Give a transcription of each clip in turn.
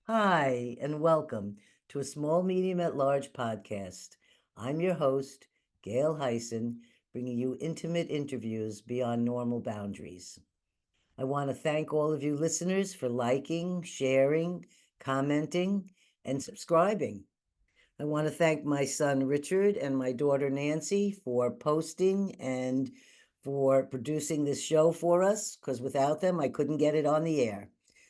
Hi, and welcome to a Small Medium at Large podcast. I'm your host, Gail Hyson, bringing you intimate interviews beyond normal boundaries. I want to thank all of you listeners for liking, sharing, commenting, and subscribing. I want to thank my son Richard and my daughter Nancy for posting and for producing this show for us, because without them, I couldn't get it on the air.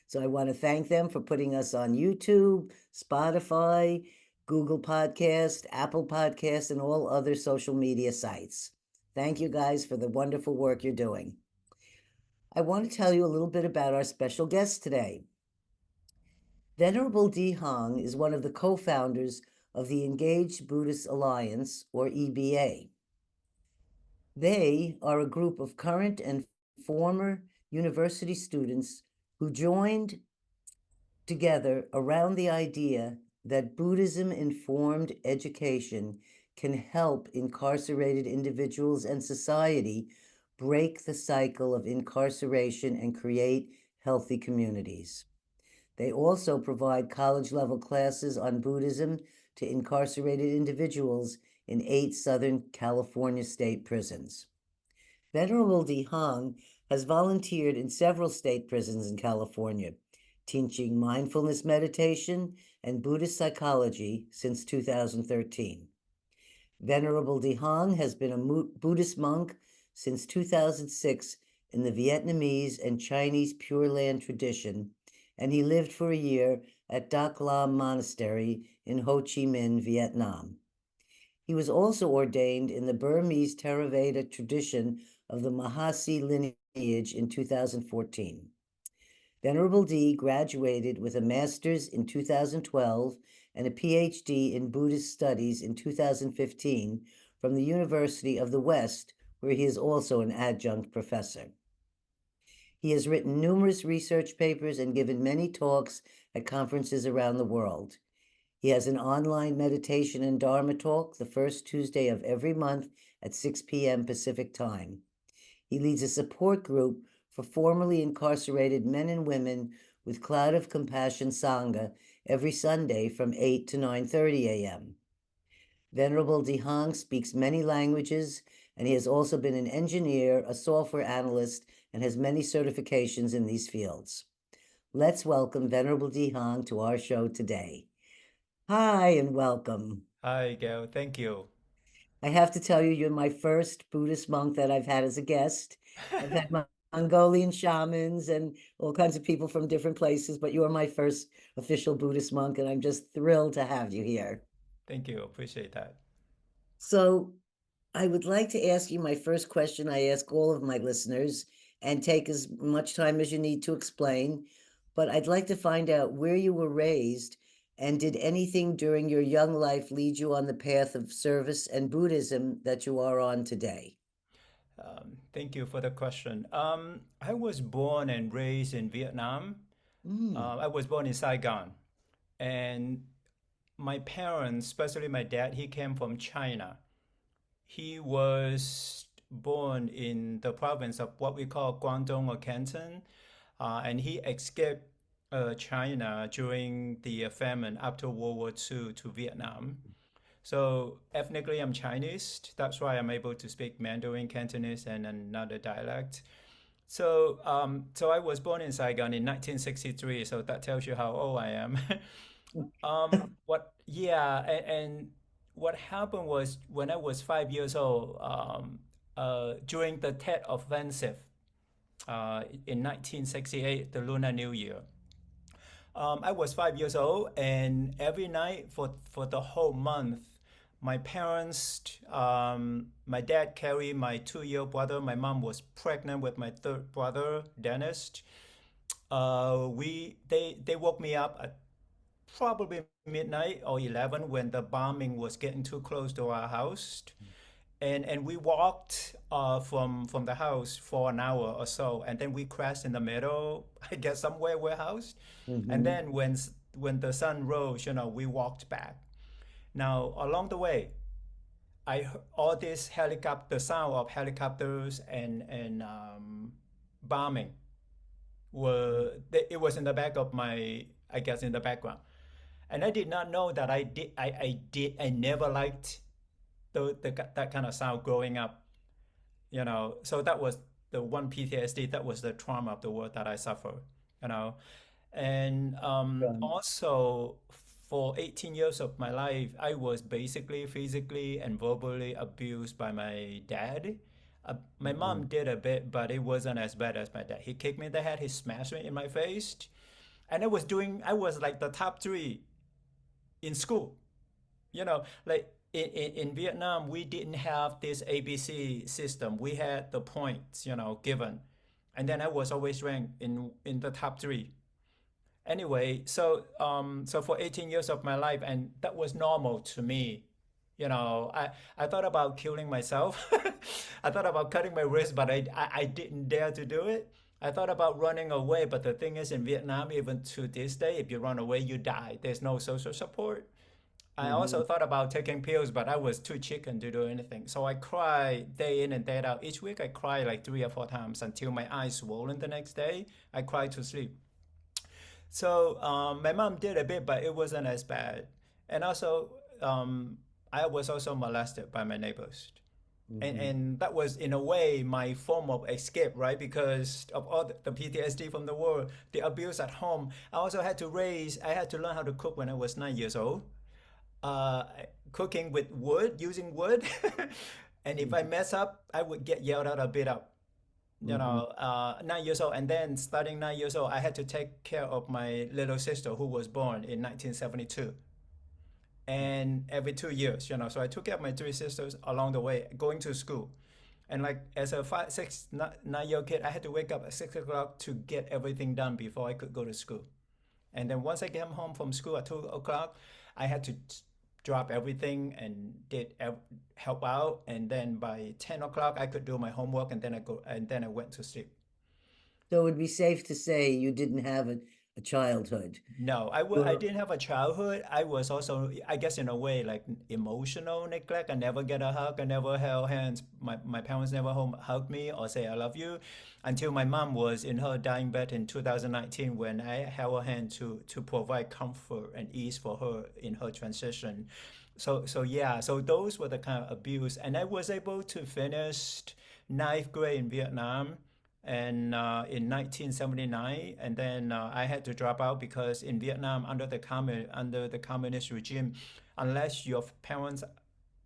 So I want to thank them for putting us on YouTube, Spotify, Google Podcast, Apple Podcast, and all other social media sites. Thank you guys for the wonderful work you're doing. I want to tell you a little bit about our special guest today. Venerable De Hong is one of the co-founders of the Engaged Buddhist Alliance, or EBA. They are a group of current and former university students who joined together around the idea that Buddhism-informed education can help incarcerated individuals and society break the cycle of incarceration and create healthy communities. They also provide college-level classes on Buddhism to incarcerated individuals in 8 Southern California state prisons. Venerable De Hong has volunteered in several state prisons in California, teaching mindfulness meditation and Buddhist psychology since 2013. Venerable De Hong has been a Buddhist monk since 2006 in the Vietnamese and Chinese Pure Land tradition, and he lived for a year at Dak Lam Monastery in Ho Chi Minh, Vietnam. He was also ordained in the Burmese Theravada tradition of the Mahasi lineage in 2014. Venerable D graduated with a master's in 2012 and a PhD in Buddhist studies in 2015 from the University of the West, where he is also an adjunct professor. He has written numerous research papers and given many talks at conferences around the world. He has an online meditation and Dharma talk the first Tuesday of every month at 6 p.m. Pacific Time. He leads a support group for formerly incarcerated men and women with Cloud of Compassion Sangha every Sunday from 8 to 9:30 a.m. Venerable De Hong speaks many languages, and he has also been an engineer, a software analyst, and has many certifications in these fields. Let's welcome Venerable De Hong to our show today. Hi, and welcome. Hi, Gail. Thank you. I have to tell you, you're my first Buddhist monk that I've had as a guest. I've had Mongolian shamans and all kinds of people from different places, but you're my first official Buddhist monk, and I'm just thrilled to have you here. Thank you. Appreciate that. So, I would like to ask you my first question I ask all of my listeners, and take as much time as you need to explain. But I'd like to find out where you were raised, and did anything during your young life lead you on the path of service and Buddhism that you are on today? Thank you for the question. I was born and raised in Vietnam. Mm. I was born in Saigon. And my parents, especially my dad, he came from China. He was born in the province of what we call Guangdong or Canton. And he escaped China during the famine after World War II to Vietnam. So ethnically, I'm Chinese. That's why I'm able to speak Mandarin, Cantonese, and another dialect. So I was born in Saigon in 1963. So that tells you how old I am. And what happened was when I was 5 years old, during the Tet Offensive in 1968, the Lunar New Year. I was 5 years old, and every night for the whole month, my parents, my dad carried my 2 year brother. My mom was pregnant with my third brother, Dennis. They woke me up at probably midnight or 11 when the bombing was getting too close to our house, and we walked from the house for an hour or so, and then we crashed in the middle, I guess somewhere warehouse, and Hmm. then when the sun rose, we walked back. Now along the way, all this helicopter sound of helicopters and bombing it was in the back of my, I guess, in the background. And I did not know that I never liked that kind of sound growing up, you know. So that was the one PTSD, that was the trauma of the world that I suffer, you know. And Right. also for 18 years of my life, I was basically physically and verbally abused by my dad. My mom Mhm. did a bit, but it wasn't as bad as my dad. He kicked me in the head, he smashed me in my face, and I was like the top three in school. You know, like in Vietnam, we didn't have this ABC system. We had the points, you know, given. And then I was always ranked in the top three. Anyway, so for 18 years of my life, and that was normal to me. You know, I thought about killing myself. I thought about cutting my wrist, but I didn't dare to do it. I thought about running away, but the thing is, in Vietnam, even to this day, if you run away, you die. There's no social support. I also Mhm. thought about taking pills, but I was too chicken to do anything. So I cried day in and day out. Each week I cried like 3 or 4 times until my eyes swollen the next day. I cried to sleep. So my mom did a bit, but it wasn't as bad. And also, I was also molested by my neighbors. Mhm. And that was, in a way, my form of escape, right? Because of all the PTSD from the war, the abuse at home. I had to learn how to cook when I was 9 years old, uh, cooking with wood, using wood. And if I Mhm. mess up, I would get yelled at or beat up. You Mhm. know, 9 years old. And then starting 9 years old, I had to take care of my little sister who was born in 1972. And every 2 years, you know, so I took care of my three sisters along the way, going to school. And like as a 9 year old kid, I had to wake up at 6 o'clock to get everything done before I could go to school. And then once I came home from school at 2 o'clock, I had to drop everything and help out. And then by 10 o'clock, I could do my homework, and then I went to sleep. So it would be safe to say you didn't have a childhood. No, I You're, didn't have a childhood. I was also, I guess, in a way, like emotional neglect. I never get a hug. I never held hands. My parents never hugged me or say I love you, until my mom was in her dying bed in 2019, when I held her hand to provide comfort and ease for her in her transition. So yeah, so those were the kind of abuse, and I was able to finish ninth grade in Vietnam and in 1979, and then I had to drop out because in Vietnam, under the communist regime, unless your parents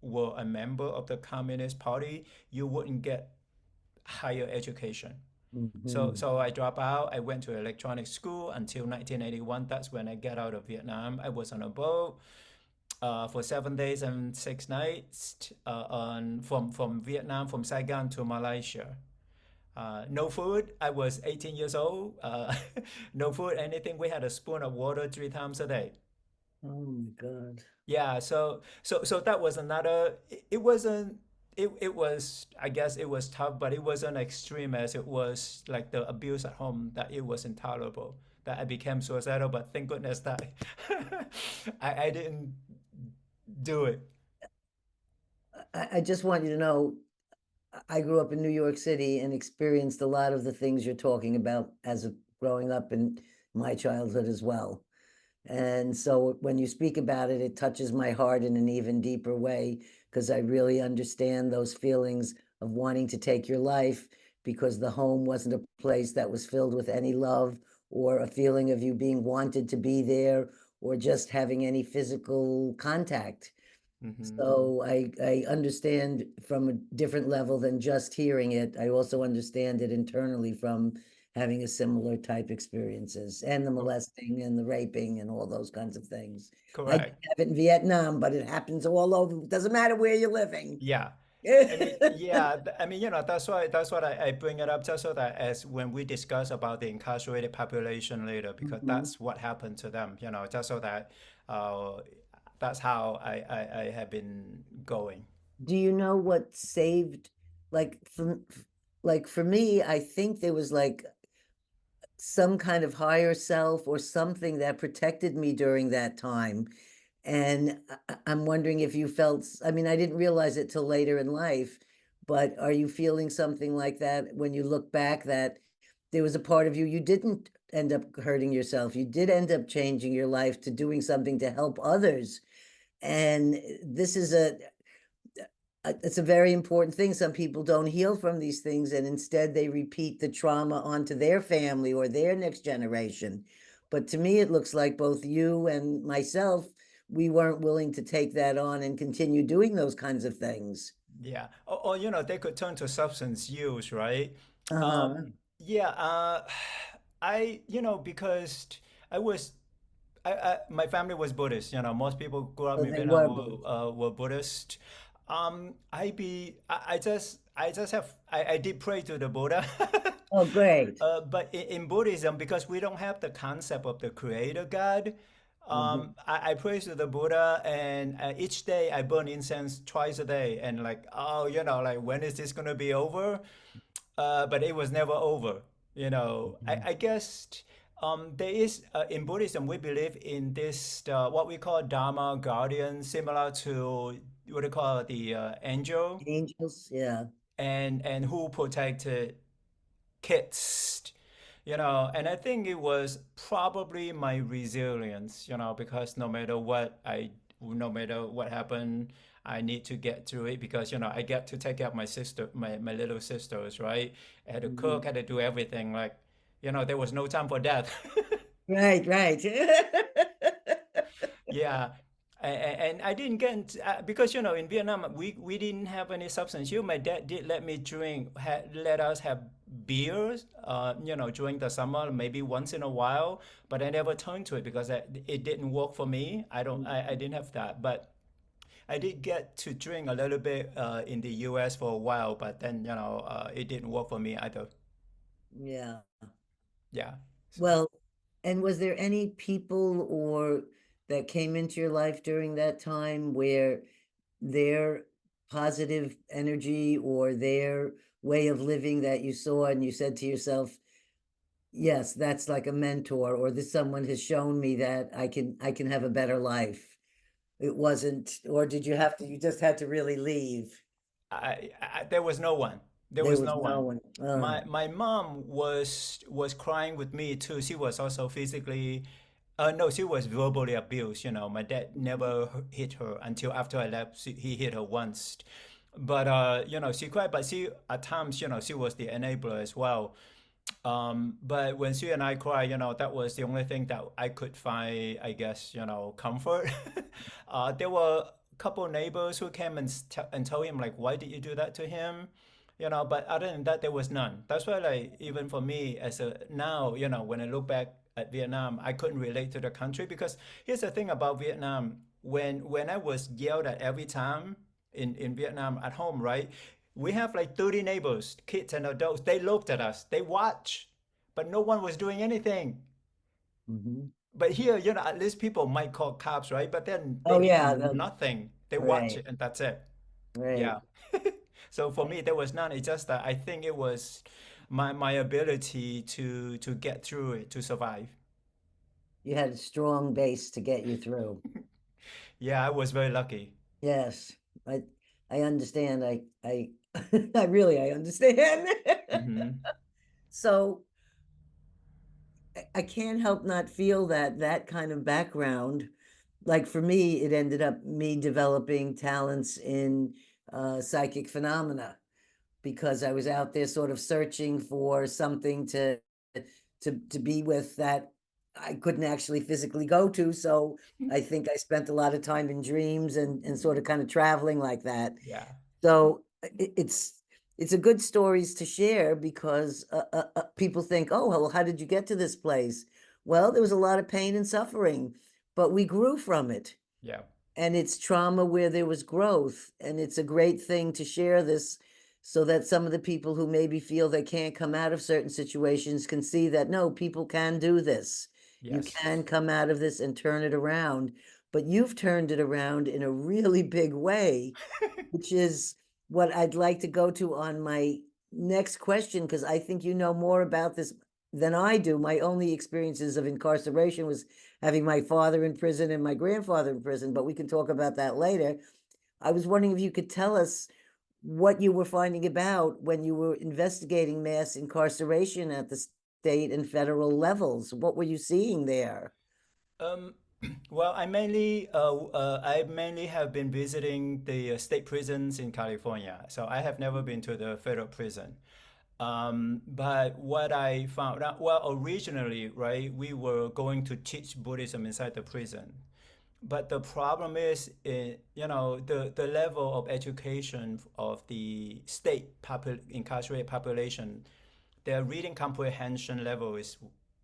were a member of the Communist Party, you wouldn't get higher education. So Mhm. so I dropped out. I went to electronic school until 1981. That's when I got out of Vietnam. I was on a boat for 7 days and 6 nights from Vietnam, from Saigon to Malaysia. No food. I was 18 years old. No food, anything. We had a spoon of water 3 times a day. Oh my God. Yeah. So that was another. It wasn't. It was. I guess it was tough, but it wasn't extreme as it was like the abuse at home. That it was intolerable. That I became suicidal. But thank goodness that I didn't do it. I just want you to know, I grew up in New York City and experienced a lot of the things you're talking about as a growing up in my childhood as well. And so when you speak about it, it touches my heart in an even deeper way because I really understand those feelings of wanting to take your life because the home wasn't a place that was filled with any love or a feeling of you being wanted to be there or just having any physical contact. Hmm. So I understand from a different level than just hearing it. I also understand it internally from having a similar type experiences and the molesting and the raping and all those kinds of things. I didn't Correct. have it in Vietnam, but it happens all over. Doesn't matter where you're living. Yeah. I mean, yeah, I mean, you know, that's what I bring it up just so that as when we discuss about the incarcerated population later, because Mhm. that's what happened to them, you know, just so that uh, that's how I have been going. Do you know what saved, like for me, I think there was like some kind of higher self or something that protected me during that time. And I'm wondering if you felt, I mean, I didn't realize it till later in life, but are you feeling something like that when you look back that there was a part of you you didn't end up hurting yourself. You did end up changing your life to doing something to help others. And this is it's a very important thing. Some people don't heal from these things, and instead they repeat the trauma onto their family or their next generation. But to me, it looks like both you and myself, we weren't willing to take that on and continue doing those kinds of things. Yeah. Or you know, they could turn to substance use, right? Uh-huh. Yeah. You know, because I was, my family was Buddhist. You know, most people grew up So in they Vietnam were both. were Buddhist. I just have, I did pray to the Buddha. Oh, great. But in Buddhism, because we don't have the concept of the creator God, Mhm. I pray to the Buddha, and each day I burn incense twice a day, and like, oh, you know, like when is this gonna be over? But it was never over. You know, Mhm. I guess there is in Buddhism we believe in this what we call Dharma guardian, similar to what they call the angel, Angels, yeah. and who protected kids, you know. And I think it was probably my resilience, you know, because no matter what happened, I need to get through it, because you know I get to take care of my sister, my little sisters, right? I had to Mhm. cook, had to do everything, like, you know, there was no time for that. Right, right. Yeah. And I didn't get into, because you know in Vietnam we didn't have any substance use. My dad did let me drink, let us have beers, you know, during the summer, maybe once in a while. But I never turned to it because it didn't work for me. I didn't have that. But I did get to drink a little bit in the U.S. for a while, but then you know it didn't work for me either. Yeah. Yeah. So. Well, and was there any people or that came into your life during that time where their positive energy or their way of living that you saw and you said to yourself, yes, that's like a mentor, or this someone has shown me that I can have a better life. It wasn't, or did you have to, you just had to really leave? There was no one. There There was was no no one. one. My mom was crying with me too. She was also physically, no, she was verbally abused. You know, my dad never hit her until after I left. He hit her once, but you know, she cried. But she at times, you know, she was the enabler as well. But when she and I cry, you know, that was the only thing that I could find, I guess, you know, comfort. There were a couple neighbors who came and told him, like, why did you do that to him? You know, but other than that, there was none. That's why, like, even for me, as a now, you know, when I look back at Vietnam, I couldn't relate to the country, because here's the thing about Vietnam. When I was yelled at every time in Vietnam at home, right? We have like 30 neighbors, kids and adults. They looked at us, they watched, but no one was doing anything. Mhm. But here, you know, at least people might call cops, right? But then they Oh did yeah, nothing. They watch right, it and that's it. right. Yeah. So for me, there was none. It's just that I think it was my ability to get through it, to survive. You had a strong base to get you through. Yeah, I was very lucky. Yes, I I understand. I I understand. Hmm. So I can't help not feel that that kind of background, like for me, it ended up me developing talents in psychic phenomena because I was out there sort of searching for something to be with that I couldn't actually physically go to. So I think I spent a lot of time in dreams and sort of kind of traveling like that. Yeah. So it's a good stories to share because people think, oh, well, how did you get to this place? Well, there was a lot of pain and suffering, but we grew from it. Yeah. And it's trauma where there was growth. And it's a great thing to share this so that some of the people who maybe feel they can't come out of certain situations can see that no, people can do this. You Yes. can come out of this and turn it around. But you've turned it around in a really big way, which is what I'd like to go to on my next question, because I think you know more about this than I do. My only experiences of incarceration was having my father in prison and my grandfather in prison, but we can talk about that later. I was wondering if you could tell us what you were finding about when you were investigating mass incarceration at the state and federal levels. What were you seeing there? Um, well, I mainly have been visiting the state prisons in California. So I have never been to the federal prison. But what I found out, well, originally, right, we were going to teach Buddhism inside the prison. But the problem is, the level of education of the incarcerated population, their reading comprehension level is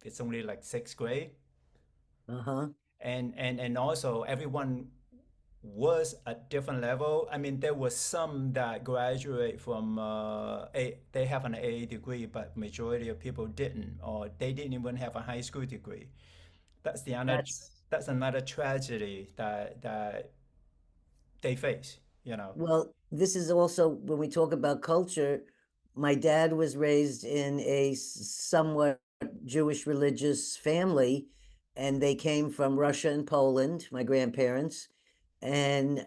it's only like sixth grade, Uh-huh. and also everyone was at different level. I mean, there was some that graduate from they have an AA degree, but majority of people didn't, or they didn't even have a high school degree. That's the other That's that's another tragedy that they face. You know. Well, this is also when we talk about culture. My dad was raised in a somewhat Jewish religious family, and they came from Russia and Poland, my grandparents. And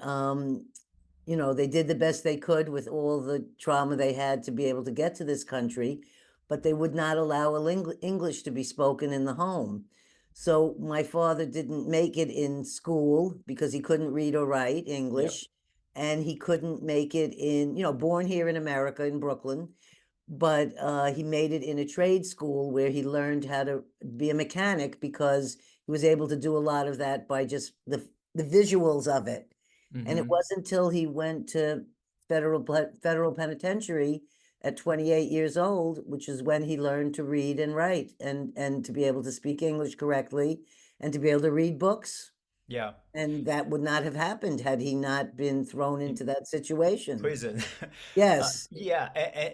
they did the best they could with all the trauma they had to be able to get to this country, but they would not allow English to be spoken in the home. So my father didn't make it in school because he couldn't read or write Yeah. English, and he couldn't make it born here in America, in Brooklyn, but he made it in a trade school where he learned how to be a mechanic because he was able to do a lot of that by just the visuals of it. And it Mm-hmm. wasn't until he went to federal penitentiary at 28 years old, which is when he learned to read and write and to be able to speak English correctly and to be able to read books. Yeah. And that would not have happened had he not been thrown into that situation. Prison. Yes, Yeah,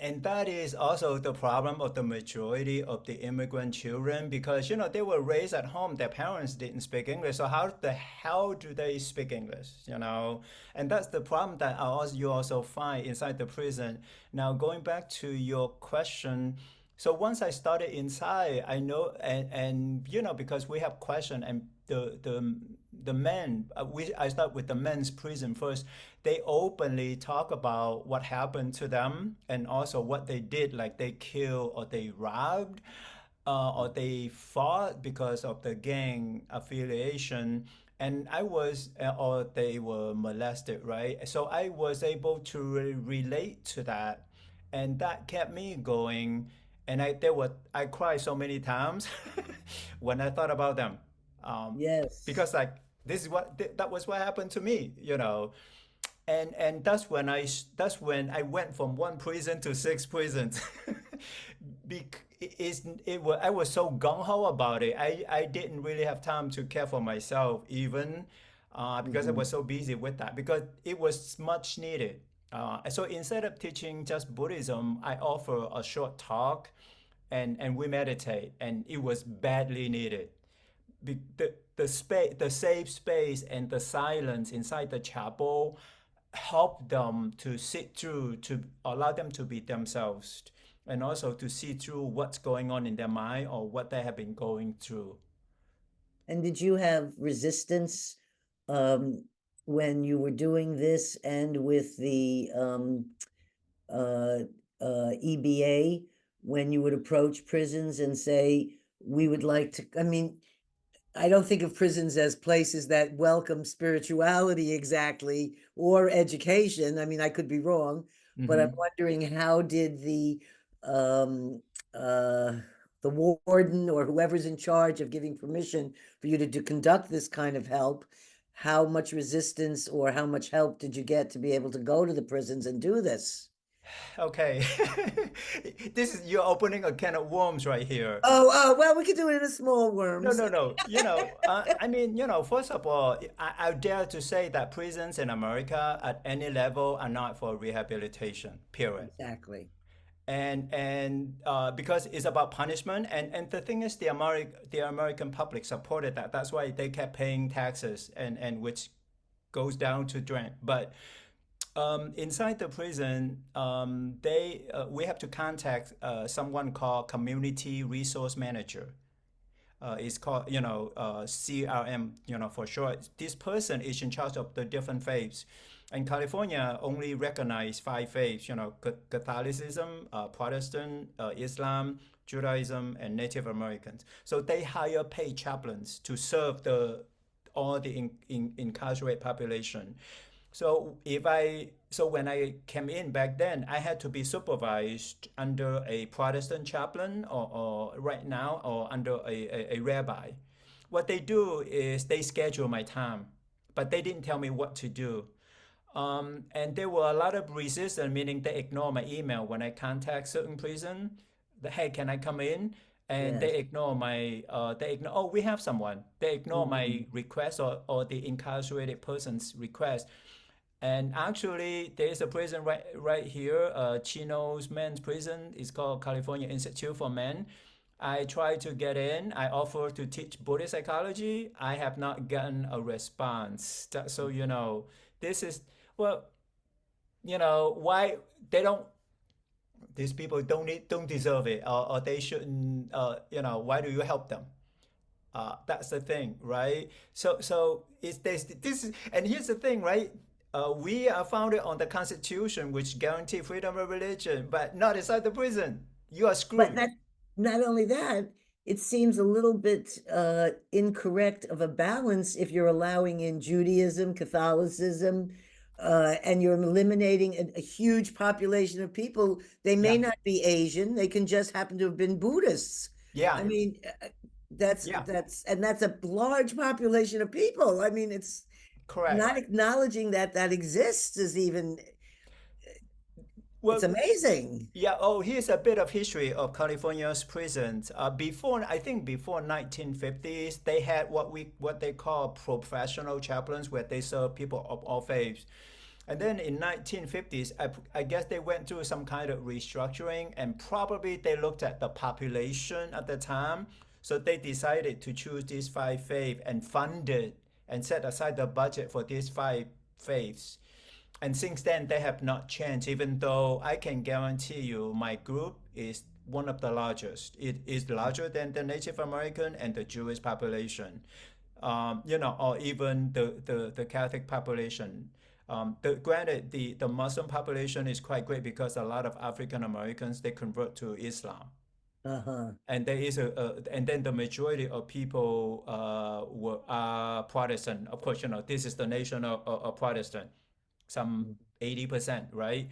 and that is also the problem of the majority of the immigrant children because they were raised at home. Their parents didn't speak English, so how the hell do they speak English? And that's the problem that you also find inside the prison. Now, going back to your question. So once I started inside, I know, and because we have question and the men, I start with the men's prison first. They openly talk about what happened to them and also what they did, like they killed or they robbed, or they fought because of the gang affiliation. And or they were molested, right? So I was able to relate to that, and that kept me going. And I cried so many times when I thought about them, yes. because like that was what happened to me. And that's when I went from one prison to six prisons. I was so gung ho about it. I didn't really have time to care for myself even, because I Mhm. was so busy with that because it was much needed. So instead of teaching just Buddhism, I offer a short talk, and we meditate, and it was badly needed. The safe space and the silence inside the chapel help them to sit through, to allow them to be themselves, and also to see through what's going on in their mind or what they have been going through. And did you have resistance um, when you were doing this and with the uh, EBA, when you would approach prisons and say, we would like to? I mean, I don't think of prisons as places that welcome spirituality exactly or education. I mean, I could be wrong, but I'm Mm-hmm. wondering how did um, uh, the warden or whoever's in charge of giving permission for you to conduct this kind of help, how much resistance or how much help did you get to be able to go to the prisons and do this? Okay. You're opening a can of worms right here. Oh, well, we could do it in a small No, worms. no, no. I mean, first of all, I dare to say that prisons in America at any level are not for rehabilitation, period. Exactly. And because it's about punishment, and the thing is, the American public supported that. That's why they kept paying taxes, and which goes down to rent. But inside the prison, we have to contact someone called community resource manager. It's called, CRM, for short. This person is in charge of the different faiths. And California only recognize five faiths, Catholicism, Protestant, Islam, Judaism, and Native Americans. So they hire paid chaplains to serve all the incarcerated population. So when I came in back then, I had to be supervised under a Protestant chaplain, or right now, or under a rabbi. What they do is they schedule my time, but they didn't tell me what to do. And there were a lot of resistance, meaning they ignore my email when I contact certain prison. Hey, can I come in? And Yes. they ignore, oh, we have someone. They ignore Mhm. my request, or the incarcerated person's request. And actually, there is a prison right here, Chino's men's prison. It's called California Institute for Men. I tried to get in. I offered to teach Buddhist psychology. I have not gotten a response. So, this is, well, why they don't, these people don't deserve it, or they shouldn't, why do you help them? That's the thing, right? So it's this is, and here's the thing, right? We are founded on the Constitution, which guarantee freedom of religion, but not inside the prison. You are But screwed. that, not only that, it seems a little bit incorrect of a balance if you're allowing in Judaism, Catholicism, and you're eliminating a huge population of people. They may Yeah, not be Asian, they can just happen to have been Buddhists. yeah, I mean, yeah. that's a large population of people. I mean, it's Correct. not acknowledging that that exists is even, it's Well, amazing. yeah. Oh, here's a bit of history of California's prisons. I think before 1950s, they had what they call professional chaplains, where they serve people of all faiths. And then in 1950s, I guess they went through some kind of restructuring, and probably they looked at the population at the time. So they decided to choose these five faiths and funded and set aside the budget for these five faiths. And since then, they have not changed, even though I can guarantee you my group is one of the largest. It is larger than the Native American and the Jewish population, or even the Catholic population. Granted, the Muslim population is quite great because a lot of African Americans, they convert to Islam. Uh-huh. And there is and then the majority of people are Protestant. Of course, this is the nation of Protestant, some 80%, right?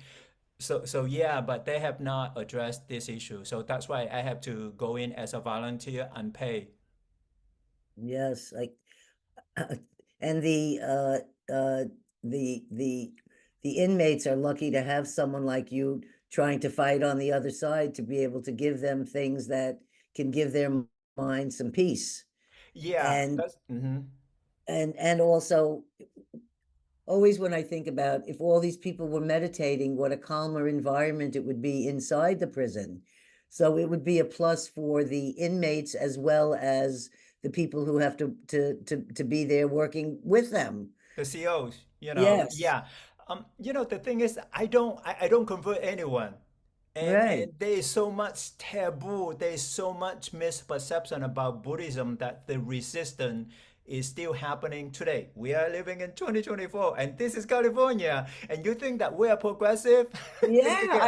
So yeah, but they have not addressed this issue. So that's why I have to go in as a volunteer and pay. Yes, like and uh the the the inmates are lucky to have someone like you trying to fight on the other side to be able to give them things that can give their mind some peace. Yeah, And that's mhm. and also always when I think about if all these people were meditating, what a calmer environment it would be inside the prison. So it would be a plus for the inmates as well as the people who have to be there working with them. The COs, Yes, yeah. The thing is, I don't convert anyone. And right. there is so much taboo, there is so much misperception about Buddhism that the resistance is still happening today. We are living in 2024, and this is California, and you think that we are progressive? Think Yeah, again.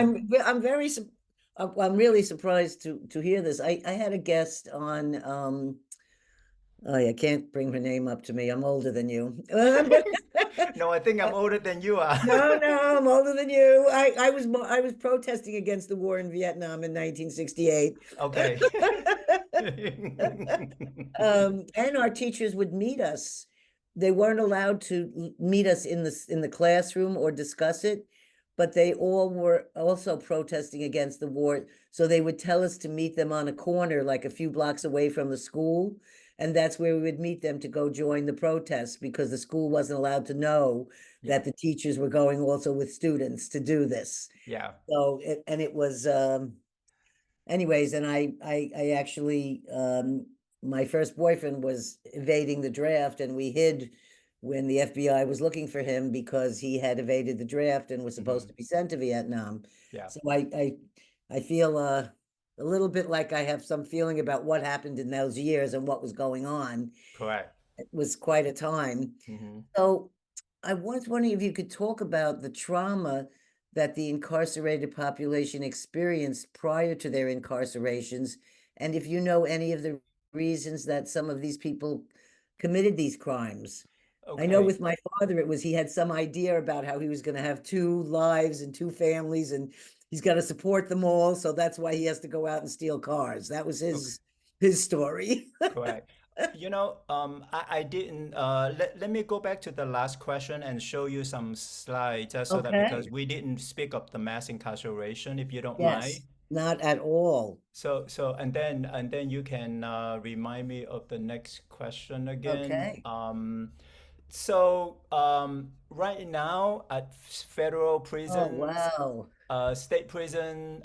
I'm really surprised to hear this. I had a guest on oh, I can't bring her name up to me. I'm older than you. No, I think I'm older than you are. No, no, I'm older than you. I was protesting against the war in Viet Nam in 1968. Okay. And our teachers would meet us. They weren't allowed to meet us in the classroom or discuss it, but they all were also protesting against the war. So they would tell us to meet them on a corner, like a few blocks away from the school. And that's where we would meet them to go join the protests because the school wasn't allowed to know Yeah, that the teachers were going also with students to do this. yeah. So it was anyways, and I actually my first boyfriend was evading the draft and we hid when the FBI was looking for him because he had evaded the draft and was supposed Hmm. to be sent to Vietnam. Yeah, So I feel a little bit like I have some feeling about what happened in those years and what was going on. correct. It was quite a time. Hmm. So I was wondering if you could talk about the trauma that the incarcerated population experienced prior to their incarcerations, and if you know any of the reasons that some of these people committed these crimes. I know Okay. with my father, it was he had some idea about how he was going to have two lives and two families, and he's got to support them all. So that's why he has to go out and steal cars. That was Okay. his story. Correct. I didn't, let me go back to the last question and show you some slides so that because Okay. we didn't speak of the mass incarceration, if you don't mind. Yes, not at all. And then you can remind me of the next question again. Okay. Right now at federal Oh, prisons, wow. state prison,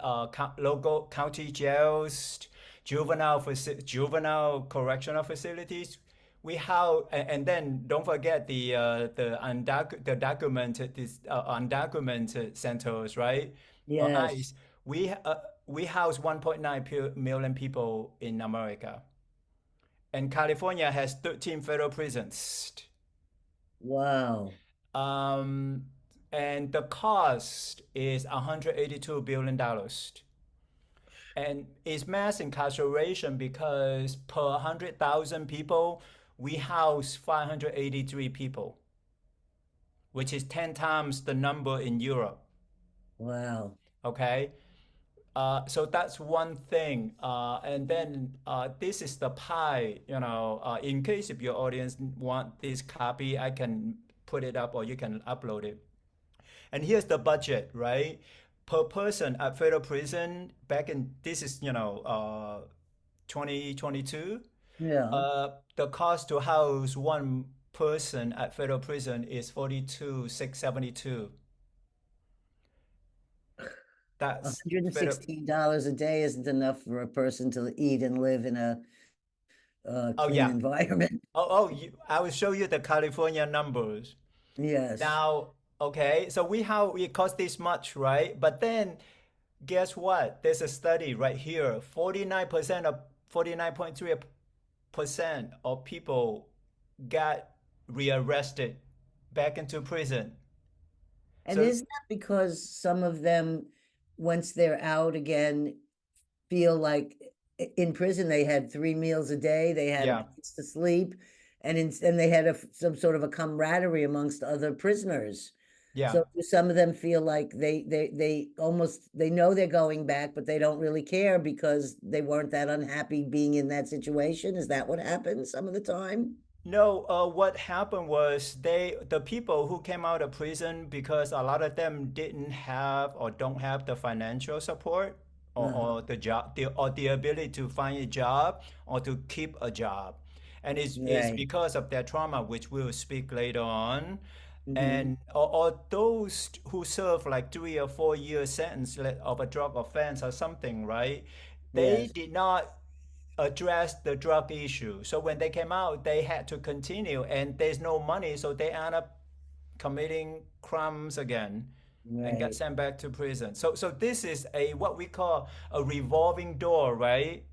local county jails, juvenile correctional facilities. We have, and then don't forget the documented undocumented centers, right? On Yes. ICE, we house 1.9 million people in America, and California has 13 federal prisons. Wow. Um, and the cost is $182 billion. And it's mass incarceration because per 100,000 people, we house 583 people, which is 10 times the number in Europe. Wow. Okay. So that's one thing. And then this is the pie, in case if your audience want this copy, I can put it up or you can upload it. And here's the budget, right? Per person at federal prison back in this is 2022. Yeah. The cost to house one person at federal prison is 42,672. That's federal. $116 a day isn't enough for a person to eat and live in a Oh clean yeah. environment. I will show you the California numbers. Yes. Now, okay, so it costs this much, right? But then guess what? There's a study right here. 49.3% of people got rearrested back into prison. And So is that because some of them, once they're out again, feel like in prison they had 3 meals a day, they had a yeah, place to sleep, and they had some sort of a camaraderie amongst other prisoners. yeah. So do some of them feel like they almost they know they're going back, but they don't really care because they weren't that unhappy being in that situation? Is that what happens some of the time? No, what happened was the people who came out of prison because a lot of them didn't have or don't have the financial support Uh-huh. or the job or the ability to find a job or to keep a job. And it's Right. because of their trauma, which we'll speak later on. Mm-hmm. And or those who serve like 3 or 4 year sentence of a drug offense or something, right? They Yes. did not address the drug issue. So when they came out, they had to continue, and there's no money, so they end up committing crimes again and get Right. sent back to prison. So this is a what we call a revolving door, right?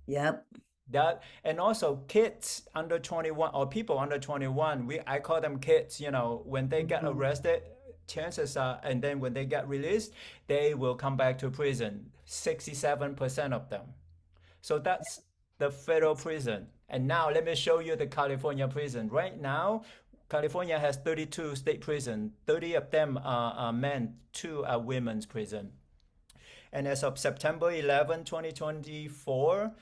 Yep. That and also kids under 21 or people under 21, I call them kids, when they get Mhm. arrested, chances are and then when they get released, they will come back to prison. 67% of them. So that's the federal prison. And now let me show you the California prison. Right now, California has 32 state prisons. 30 of them are men, 2 are women's prison. And as of September 11, 2024,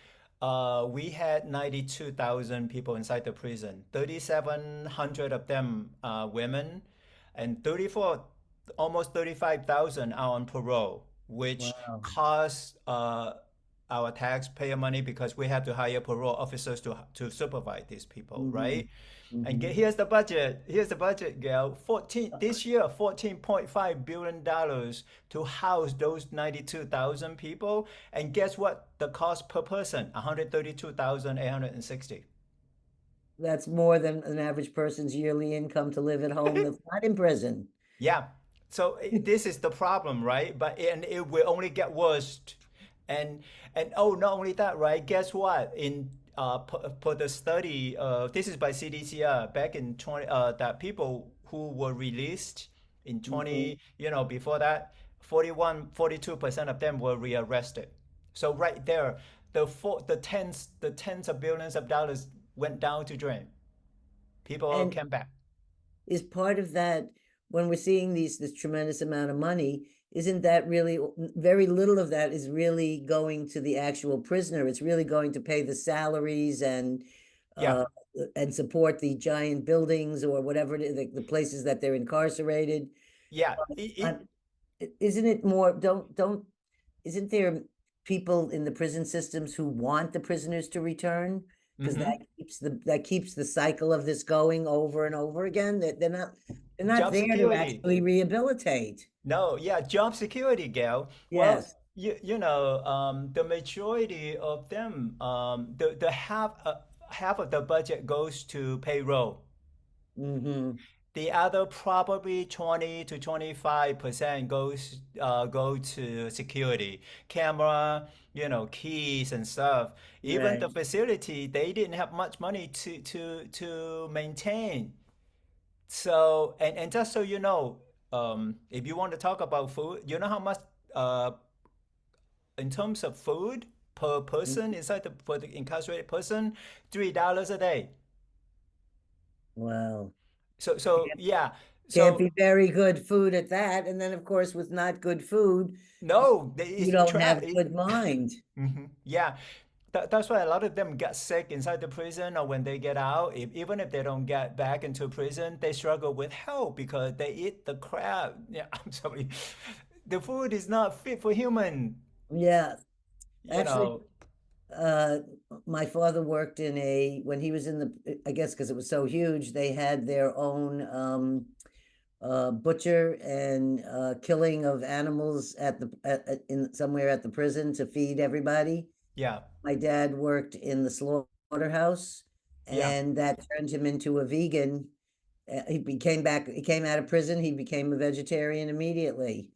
we had 92,000 people inside the prison. 3,700 of them are women, and almost 35,000 are on parole, which Wow. costs our taxpayer money because we have to hire parole officers to supervise these people, Mm-hmm. right? And Mm-hmm. here's the budget. Here's the budget, Gail. 14 this year, $14.5 billion to house those 92,000 people. And guess what? The cost per person, 132,860. That's more than an average person's yearly income to live at home that's not in prison. Yeah. So this is the problem, right? But and it will only get worse. And oh, not only that, right? Guess what? In per the study, this is by CDCR back in 20 that people who were released In Mhm. 20, before that, 41, 42% of them were rearrested. So right there, the tens of billions of dollars went down to drain. People And came back. is part of that when we're seeing this tremendous amount of money, isn't that really very little of that is really going to the actual prisoner? It's really going to pay the salaries Yeah, uh and support the giant buildings or whatever it is, the places that they're incarcerated. yeah. Uh, isn't it more, don't isn't there people in the prison systems who want the prisoners to return? Because Mm-hmm. that keeps the cycle of this going over and over again. They're not Job there to security. actually rehabilitate. No, yeah, job security, Gail. Well, Yes. the majority of them, the half of the budget goes to payroll. Mm-hmm. The other probably 20 to 25% go to security, camera, keys and stuff. Even Right. the facility, they didn't have much money to maintain. So and just so you know, if you want to talk about food, you know how much uh, in terms of food per person inside for the incarcerated person, $3 a day. Wow. So yeah, Can't so be very good food at that. And then, of course, with not good food, no, you it's don't trap. have good mind. Yeah, that's why a lot of them get sick inside the prison or when they get out. Even if they don't get back into prison, they struggle with health because they eat the crap. Yeah, I'm sorry. The food is not fit for human. Yeah. You Actually, know. uh, my father worked in when he was in I guess because it was so huge, they had their own butcher and killing of animals in somewhere at the prison to feed everybody. Yeah, My dad worked in the slaughterhouse, yeah, and that turned him into a vegan. He came out of prison, he became a vegetarian immediately,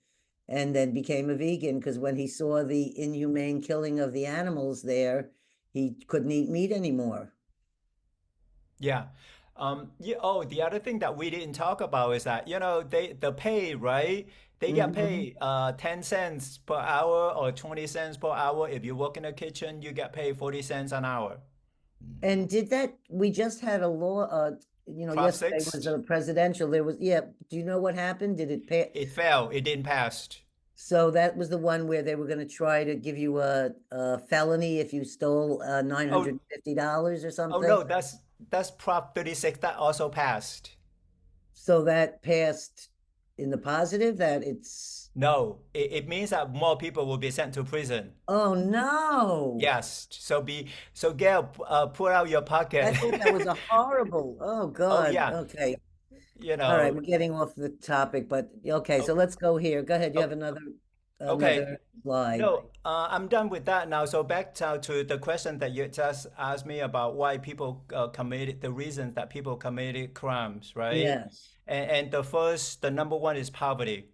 and then became a vegan because when he saw the inhumane killing of the animals there, he couldn't eat meat anymore. yeah. Yeah. Oh, the other thing that we didn't talk about is that the pay, right? They get Hmm. paid 10 cents per hour or 20 cents per hour. If you work in the kitchen, you get paid 40 cents an hour. And did that, we just had a law, Prop yesterday 6, was a presidential, there was, yeah, do you know what happened? Did it pay? it fell. It didn't pass. So that was the one where they were going to try to give you a felony if you stole Oh, $950 or oh something. no, that's Prop 36 that also passed. So that passed in the positive that it's, No, it means that more people will be sent to prison. oh no, Yes. So Gail, pull out your pocket. I thought that was a horrible, oh Oh God. yeah, Okay. you All right, know. we're getting off the topic, but okay, Oh, so let's go here. Go ahead. You oh, have okay. another slide. No, I'm done with that now. So back to the question that you just asked me about why people committed the reasons that people committed crimes, right? Yes. And the number one is poverty.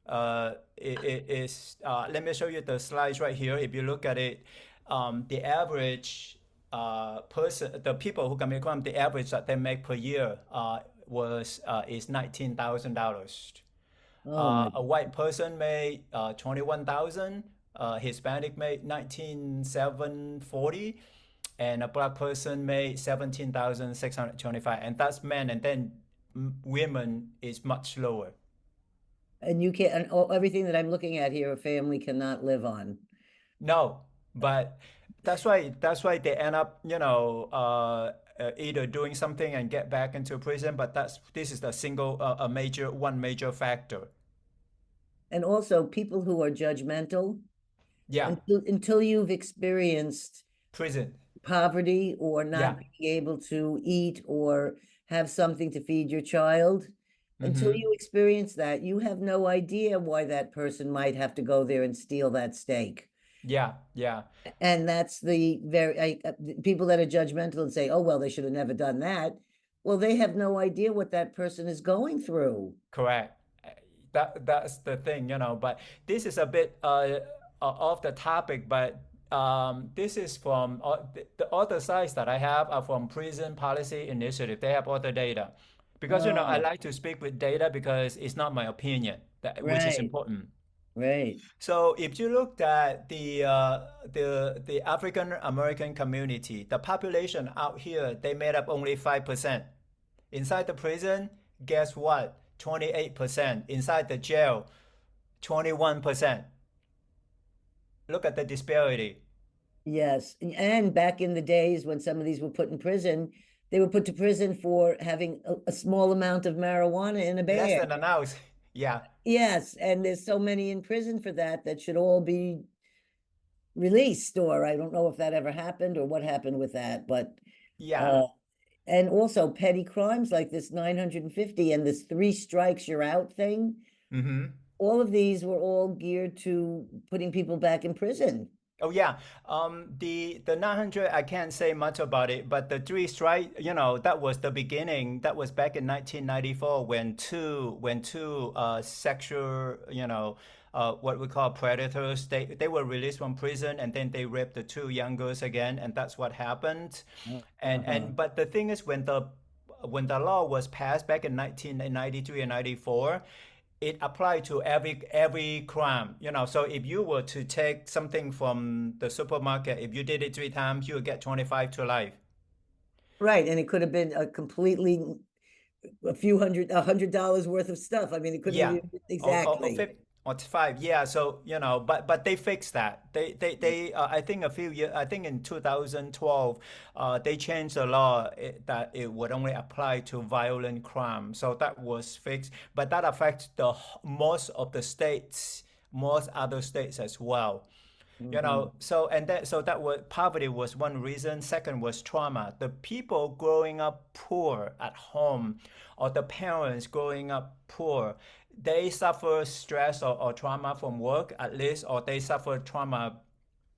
It is. Let me show you the slides right here. If you look at it, the average person, the people who commit crime, the average that they make per year was is $19,000. Oh my, A white person made 21,000. Hispanic made 19,740, and a black person made 17,625. And that's men. And then women is much lower. and you can't, and everything that I'm looking at here, a family cannot live on. No, but that's why they end up either doing something and get back into prison. But this is the single a major one major factor. And also people who are judgmental, Yeah, until you've experienced prison. poverty or Yeah. not being able to eat or have something to feed your child, until Mm-hmm. you experience that, you have no idea why that person might have to go there and steal that steak. Yeah, yeah. And that's the people that are judgmental and say, oh, well, they should have never done that. Well, they have no idea what that person is going through. Correct. That's the thing, But this is a bit off the topic, but this is from the other sites that I have are from Prison Policy Initiative. They have all the data. Because I Oh, like to speak with data because it's not my opinion, which is right, important. right. So if you looked at the African American community, the population out here, they made up only 5%. Inside the prison, guess what? 28%. Inside the jail, 21%. Look at the disparity. Yes. And back in the days when some of these were put in prison, they were put to prison for having a small amount of marijuana in a Less bear. than an ounce. Yeah. Yes, and there's so many in prison for that that should all be released, or I don't know if that ever happened or what happened with that, but Yeah. uh and also petty crimes like this 950 and this three strikes you're out thing. Mm-hmm. All of these were all geared to putting people back in prison. Oh yeah, the 900 I can't say much about it, but the three strike, that was the beginning. That was back in 1994 when two sexual, what we call predators, they were released from prison and then they raped the two young girls again, and that's what happened. And Uh-huh. and but the thing is, when the law was passed back in 1993 and 94, it applied to every crime. So if you were to take something from the supermarket, if you did it 3 times, you would get 25 to life. Right, and it could have been a completely $100 worth of stuff. I mean, it could have Yeah, been or exactly. 50 or 5. Yeah, so but they fixed that. They I think a few years. I think in 2012, they changed the law that it would only apply to violent crime. So that was fixed, but that affects most of the states, most other states as well. Hmm. So that was poverty was one reason. Second was trauma. The people growing up poor at home, or the parents growing up poor, they suffer stress or trauma from work at least, or they suffer trauma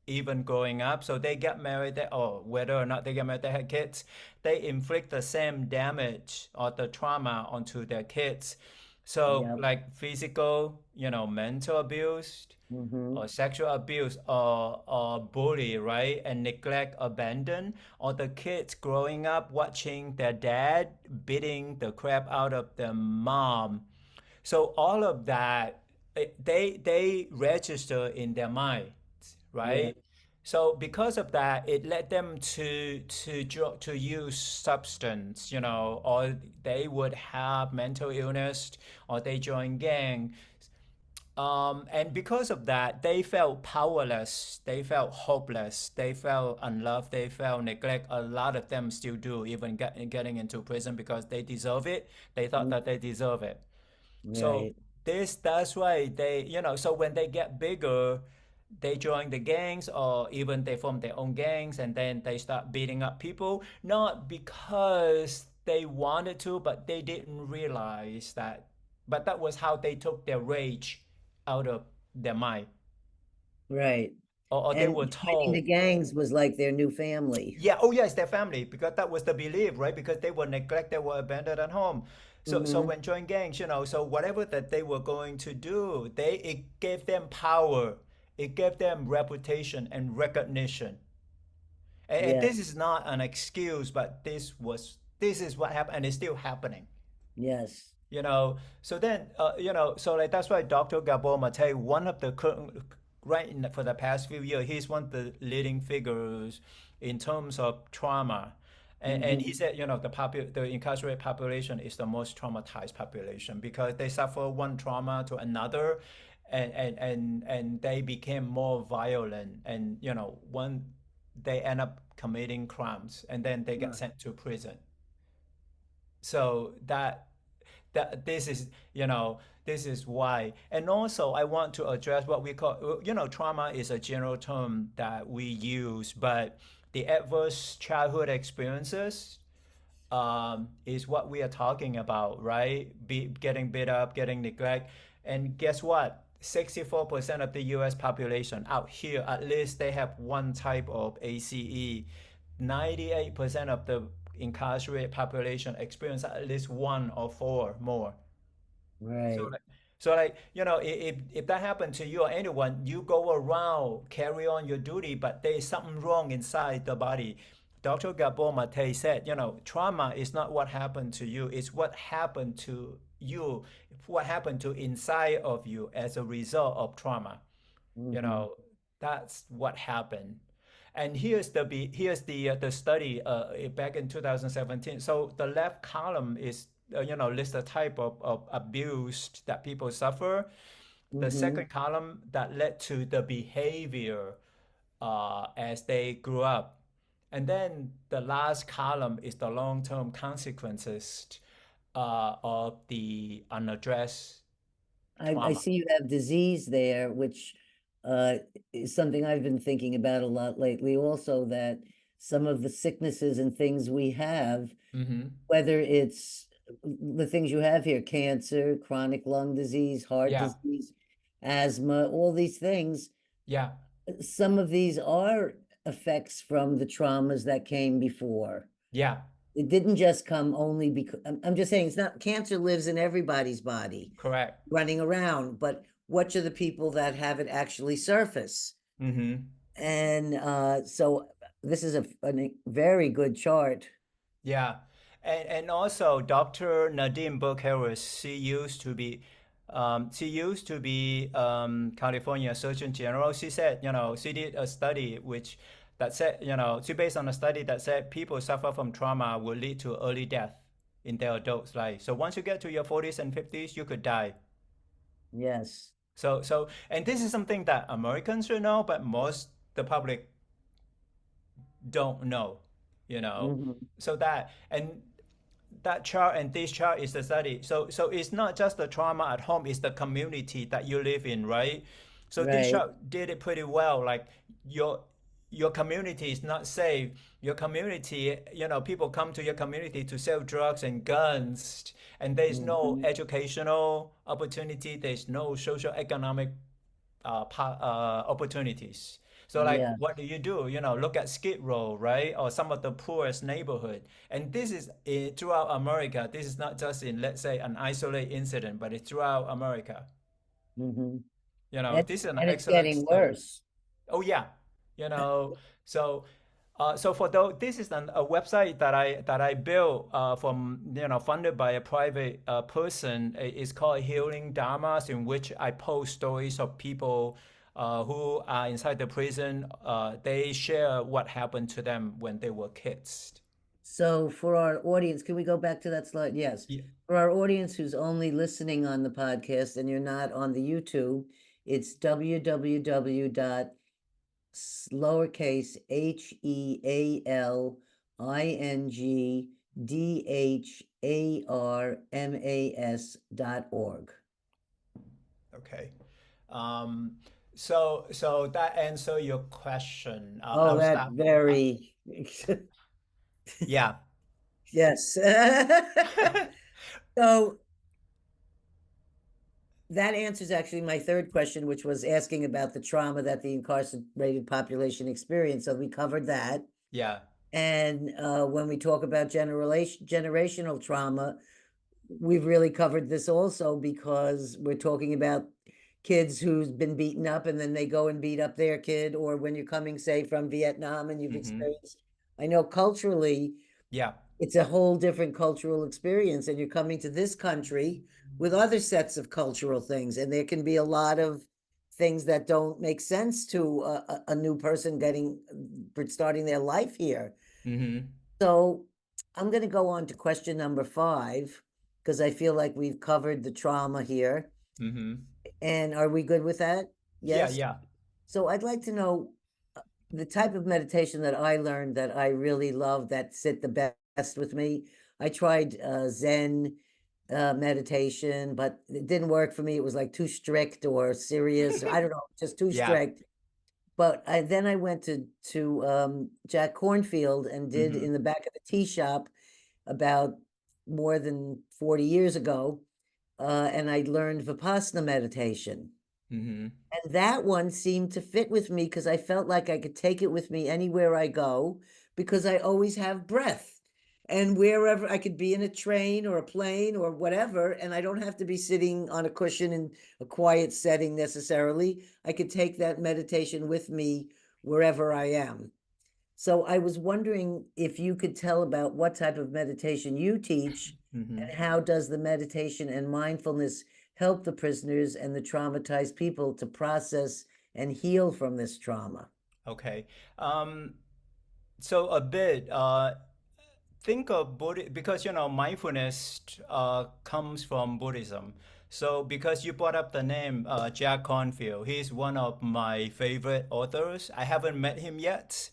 even growing up. So they get married, or whether or not they get married, they had kids, they inflict the same damage or the trauma onto their kids. So Yep. like physical, mental abuse, Hmm. or sexual abuse, or bully, right? And neglect, abandon, or the kids growing up watching their dad beating the crap out of their mom. So all of that, they register in their mind, Yeah. right? So because of that, it led them to use substance, or they would have mental illness, or they join gang. And because of that, they felt powerless, they felt hopeless, they felt unloved, they felt neglect. A lot of them still do, even getting into prison because they deserve it. They thought that they deserve it. So Right. that's why so when they get bigger, they join the gangs, or even they form their own gangs, and then they start beating up people, not because they wanted to, but they didn't realize that. But that was how they took their rage out of their mind, Right. or they And were joining the told. gangs was like their new family. Yeah, oh yeah, it's their family, because that was the belief, right? Because they were neglected, were abandoned at home. So Hmm. when joined gangs, so whatever that they were going to do, it gave them power, it gave them reputation and recognition. And this is Yes. not an excuse, but this is what happened, and it's still happening. Yes. So then so like that's why Dr. Gabor Mate, one of the right for the past few years, he's one of the leading figures in terms of trauma. And he Hmm. said, the incarcerated population is the most traumatized population because they suffer one trauma to another, and they became more violent, and one they end up committing crimes, and then they get sent to prison. So that this is why. And also I want to address what we call, trauma is a general term that we use, but the adverse childhood experiences is what we are talking about, right? Getting beat up, getting neglect. And guess what? 64% of the US population out here, at least they have one type of ACE. 98% of the incarcerated population experience at least one or four more. So Right. like, if that happened to you or anyone, you go around carry on your duty, but there is something wrong inside the body. Dr. Gabor Mate said, trauma is not what happened to you, it's what happened to you, what happened to inside of you as a result of trauma. You Mm-hmm. know, that's what happened. And here's the study back in 2017. So the left column is list the type of abuse that people suffer. The Mm-hmm. second column that led to the behavior as they grew up. And then the last column is the long-term consequences of the unaddressed I trauma. see you have disease there, which uh, is something I've been thinking about a lot lately. Also, that some of the sicknesses and things we have, Mm-hmm. whether it's the things you have here, cancer, chronic lung disease, heart Yeah, disease, asthma, all these things, yeah, some of these are effects from the traumas that came before. yeah, It didn't just come only because I'm just saying it's not cancer lives in everybody's body correct. running around, but which are the people that have it actually surface? Mm-hmm. And so this is a very good chart. Yeah, and also Dr. Nadine Burke Harris, she used to be California Surgeon General. She said, she did a study that said, she based on a study that said people suffer from trauma will lead to early death in their adult life. So once you get to your 40s and 50s, you could die. Yes. And this is something that Americans should know, but most the public don't know, you know. Hmm. So that chart and this chart is the study. So it's not just the trauma at home, it's the community that you live in, right? So this Right. chart did it pretty well. Like your community is not safe. Your community, people come to your community to sell drugs and guns, and there's no Hmm. educational opportunity, there's no social economic opportunities. So like, Yeah. what do? Look at Skid Row, right? Or some of the poorest neighborhood. And this is throughout America. This is not just in, let's say, an isolated incident, but it's throughout America. Hmm. This is an And it's excellent getting study. worse. Oh yeah, you know. So, so for those, this is a website that I built from funded by a private person. It's called Healing Dharmas, in which I post stories of people who are inside the prison. They share what happened to them when they were kids. So for our audience, can we go back to that slide? Yes. Yeah. For our audience who's only listening on the podcast and you're not on the YouTube, it's www dot lowercase Okay. Um, so that answer your question. Oh, I'll that start. very, Yeah. yes. So that answers actually my third question, which was asking about the trauma that the incarcerated population experienced. So we covered that. Yeah. And when we talk about generational trauma, we've really covered this also because we're talking about kids who's been beaten up and then they go and beat up their kid, or when you're coming, say, from Vietnam and you've Mm-hmm. experienced, I know culturally, Yeah. it's a whole different cultural experience, and you're coming to this country with other sets of cultural things, and there can be a lot of things that don't make sense to a new person starting their life here. Mm-hmm. So I'm going to go on to question number 5 because I feel like we've covered the trauma here. Mm-hmm. And are we good with that? Yeah, Yes. yeah. So I'd like to know the type of meditation that I learned that I really love that sit the best with me. I tried Zen meditation, but it didn't work for me. It was like too strict or serious. I don't know, just too Yeah. strict. But then I went to Jack Cornfield and did Mm-hmm. in the back of a tea shop about more than 40 years ago, and I learned Vipassana meditation. Mm-hmm. And that one seemed to fit with me because I felt like I could take it with me anywhere I go because I always have breath. And wherever I could be in a train or a plane or whatever, and I don't have to be sitting on a cushion in a quiet setting necessarily. I could take that meditation with me wherever I am. So I was wondering if you could tell about what type of meditation you teach Hmm. and how does the meditation and mindfulness help the prisoners and the traumatized people to process and heal from this trauma? Okay. Um, so a bit, think of Buddha because mindfulness comes from Buddhism. So because you brought up the name Jack Cornfield, he's one of my favorite authors. I haven't met him yet.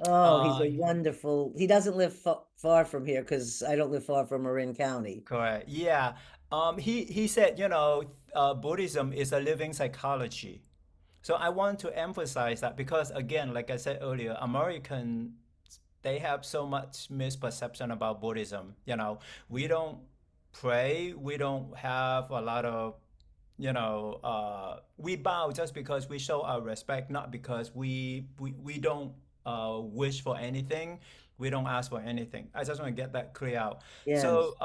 Oh, he's Uh, a wonderful, he doesn't live far from here because I don't live far from Marin County. Correct. Yeah. He said, Buddhism is a living psychology. So I want to emphasize that because again, like I said earlier, American they have so much misperception about Buddhism. We don't pray. We don't have a lot of, we bow just because we show our respect, not because we don't wish for anything. We don't ask for anything. I just want to get that clear out. Yes. So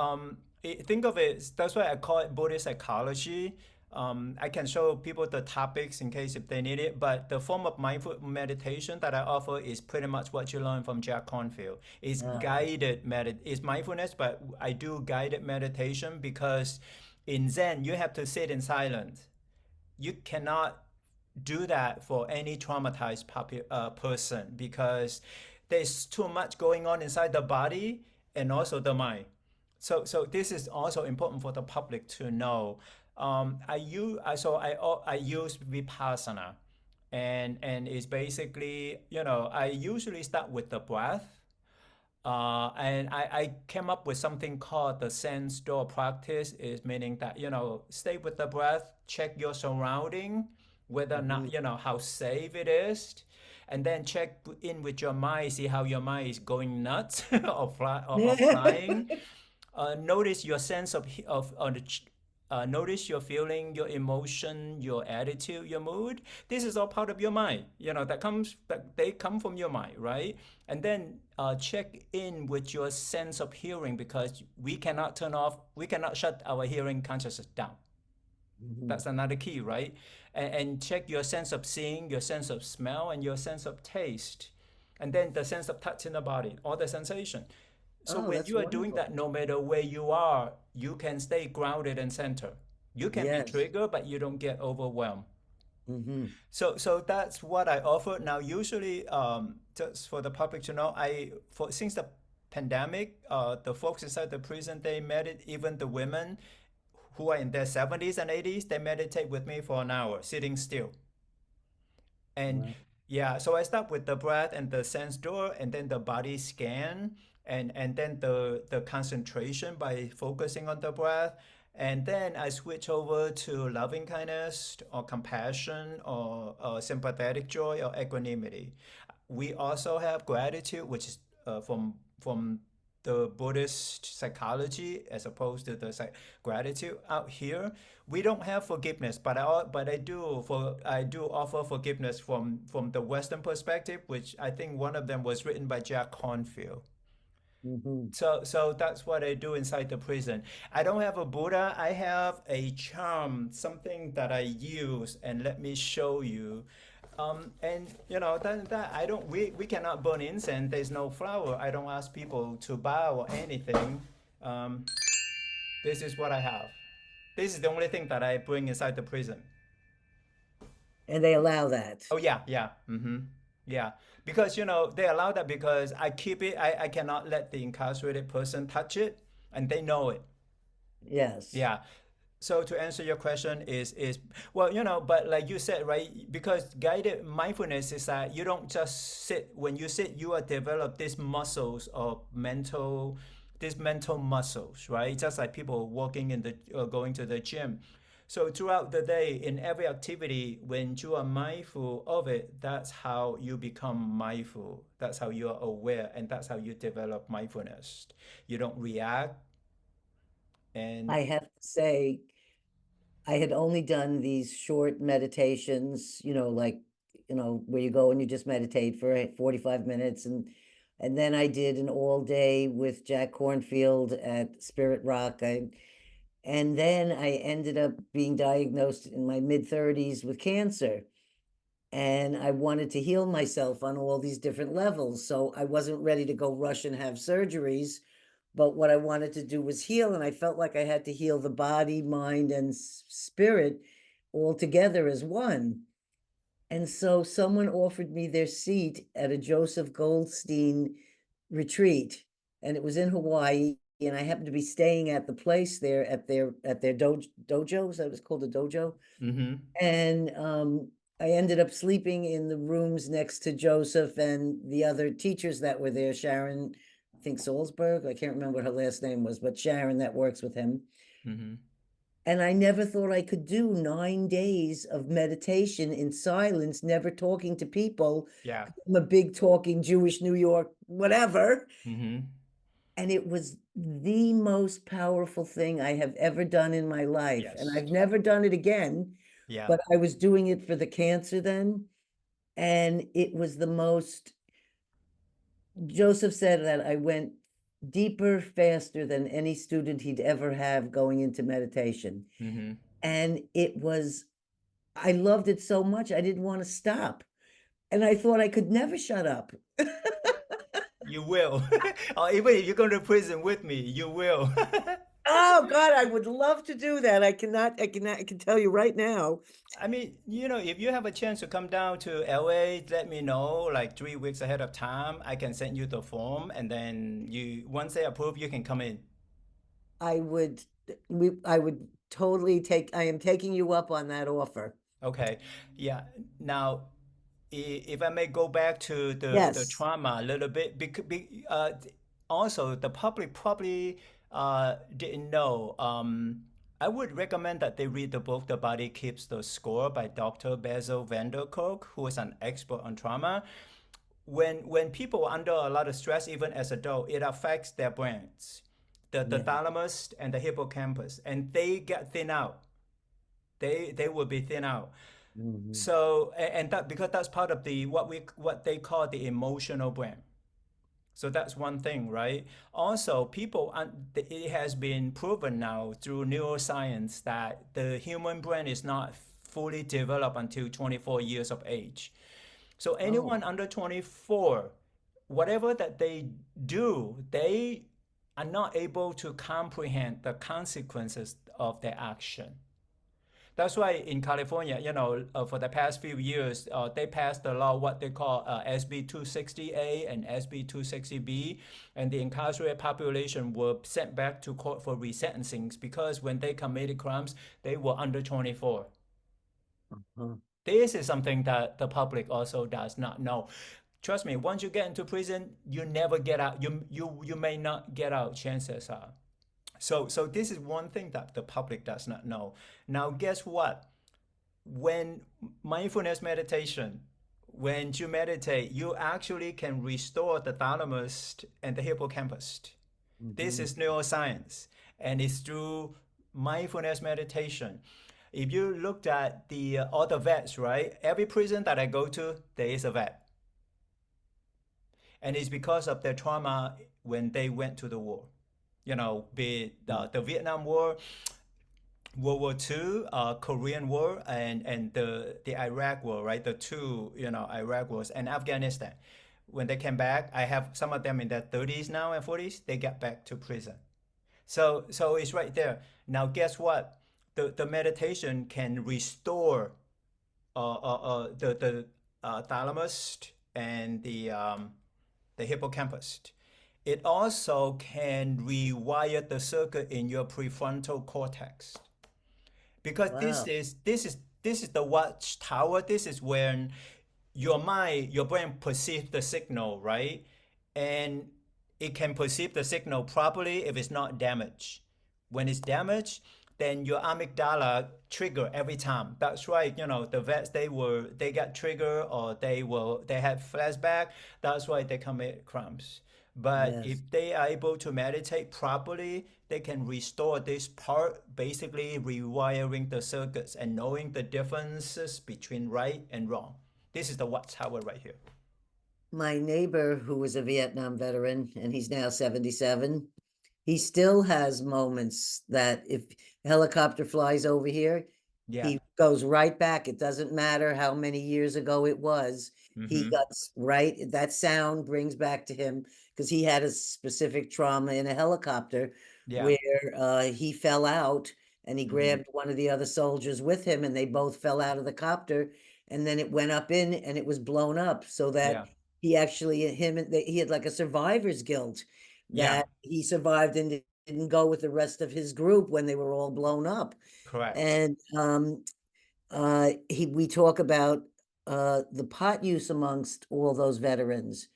think of it, that's why I call it Buddhist psychology. I can show people the topics in case if they need it, but the form of mindful meditation that I offer is pretty much what you learn from Jack Cornfield. It's it's mindfulness, but I do guided meditation because in Zen you have to sit in silence. You cannot do that for any traumatized person because there's too much going on inside the body and also the mind. So this is also important for the public to know. I use vipassana, and it's basically I usually start with the breath, and I came up with something called the sense door practice, is meaning that, stay with the breath, check your surrounding, whether or Hmm. not, how safe it is. And then check in with your mind, see how your mind is going nuts or flying. Notice your sense notice your feeling, your emotion, your attitude, your mood. This is all part of your mind. That they come from your mind, right? And then check in with your sense of hearing because we cannot shut our hearing consciousness down. Hmm. That's another key, right? And check your sense of seeing, your sense of smell, and your sense of taste. And then the sense of touch in the body, all the sensation. So Oh, when that's you are doing wonderful. that, no matter where you are, you can stay grounded and centered. You can be Yes. triggered, but you don't get overwhelmed. Hmm. So that's what I offer. Now, usually, just for the public to know, since the pandemic, the folks inside the prison, they meditate, even the women who are in their 70s and 80s, they meditate with me for an hour, sitting still. And Wow. yeah, so I start with the breath and the sense door, and then the body scan, and then the concentration by focusing on the breath. And then I switch over to loving kindness or compassion or sympathetic joy or equanimity. We also have gratitude, which is from the Buddhist psychology as opposed to the gratitude out here. We don't have forgiveness, but I do offer forgiveness from the Western perspective, which I think one of them was written by Jack Cornfield. Hmm. So that's what I do inside the prison. I don't have a Buddha. I have a charm, something that I use, and let me show you. And that I don't we cannot burn incense. There's no flower. I don't ask people to bow or anything. Um, this is what I have. This is the only thing that I bring inside the prison. And they allow that. Oh yeah, yeah, yeah. Because they allow that because I keep it. I cannot let the incarcerated person touch it, and they know it. Yes. Yeah. So to answer your question is well, but like you said, right? Because guided mindfulness is that you don't just sit. When you sit, you are develop these muscles of these mental muscles, right? Just like people walking in the going to the gym. So throughout the day, in every activity, when you are mindful of it, that's how you become mindful. That's how you are aware, and that's how you develop mindfulness. You don't react, and I have to say, I had only done these short meditations, like, where you go and you just meditate for 45 minutes and then I did an all day with Jack Cornfield at Spirit Rock. And then I ended up being diagnosed in my mid 30s with cancer. and I wanted to heal myself on all these different levels. So I wasn't ready to go rush and have surgeries, but what I wanted to do was heal, and I felt like I had to heal the body, mind, and spirit all together as one. And so someone offered me their seat at a Joseph Goldstein retreat, and it was in Hawaii, and I happened to be staying at the place there at their dojo. Is that what it's called, a dojo? Mm-hmm. And I ended up sleeping in the rooms next to Joseph and the other teachers that were there, Sharon, I think Salzberg, I can't remember what her last name was, but Sharon that works with him. Mm-hmm. And I never thought I could do 9 days of meditation in silence, never talking to people. Yeah. I'm a big talking Jewish New York, whatever. Mm-hmm. And it was the most powerful thing I have ever done in my life. And Yes. I've never done it again, Yeah. but I was doing it for the cancer then. And it was the most, Joseph said that I went deeper, faster than any student he'd ever have going into meditation. Mm-hmm. And it was, I loved it so much, I didn't want to stop. And I thought I could never shut up. You will. Or even if you go to prison with me, you will. Oh God, I would love to do that. I can tell you right now. I mean, if you have a chance to come down to LA, let me know like 3 weeks ahead of time. I can send you the form, and then once they approve, you can come in. I would, I would totally I am taking you up on that offer. Okay. Yeah. Now, if I may go back to the Yes. trauma a little bit, because also the public probably didn't know. I would recommend that they read the book "The Body Keeps the Score" by Dr. Bessel van der Kolk, who is an expert on trauma. When people are under a lot of stress, even as adults, it affects their brains, the Yeah. thalamus and the hippocampus, and they get thin out. They will be thin out. Mhm. So and that because that's part of what they call the emotional brain. So that's one thing, right? Also, it has been proven now through neuroscience that the human brain is not fully developed until 24 years of age. So Oh, anyone under 24, whatever that they do, they are not able to comprehend the consequences of their action. That's why in California, for the past few years, they passed the law, what they call SB 260A and SB 260B, and the incarcerated population were sent back to court for resentencing because when they committed crimes, they were under 24. uh-huh. This is something that the public also does not know. Trust me, once you get into prison, you never get out. You may not get out. Chances are. So this is one thing that the public does not know. Now, guess what? When mindfulness meditation, when you meditate, you actually can restore the thalamus and the hippocampus. This Mhm. is neuroscience, and it's through mindfulness meditation. If you looked at the all the vets, right? Every prison that I go to, there is a vet, and it's because of their trauma when they went to the war. Be it the Vietnam War, World War II, Korean War, and the Iraq War, right? The two, Iraq wars and Afghanistan. When they came back, I have some of them in their 30s now and 40s. They get back to prison. So it's right there. Now, guess what? The meditation can restore the thalamus and the hippocampus. It also can rewire the circuit in your prefrontal cortex because this Wow. is this is this is the watchtower. This is when your brain perceives the signal, right? And it can perceive the signal properly if it's not damaged. When it's damaged, then your amygdala trigger every time. That's right. The vets they got triggered or they had flashback. That's why they commit crimes. But Yes. if they are able to meditate properly, they can restore this part, basically rewiring the circuits and knowing the differences between right and wrong. This is the watchtower right here. My neighbor, who was a Vietnam veteran, and he's now 77, he still has moments that if a helicopter flies over here, Yeah. He goes right back. It doesn't matter how many years ago it was. He Mm-hmm. got right. That sound brings back to him because he had a specific trauma in a helicopter Yeah. where he fell out and he Mm-hmm. grabbed one of the other soldiers with him and they both fell out of the copter and then it went up in and it was blown up so that Yeah. he actually him and he had like a survivor's guilt Yeah. that he survived and didn't go with the rest of his group when they were all blown up. Correct. And we talk about the pot use amongst all those veterans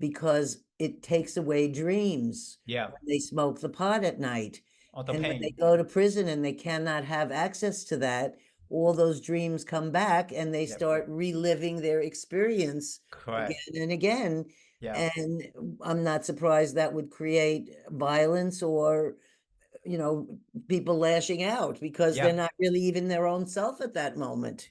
because it takes away dreams Yeah. when they smoke the pot at night. Or the And when they pain. go to prison and they cannot have access to that, all those dreams come back and they Yep. start reliving their experience again Correct. and again. Yeah. And I'm not surprised that would create violence or you know, people lashing out because they're Yeah. not really even their own self at that moment.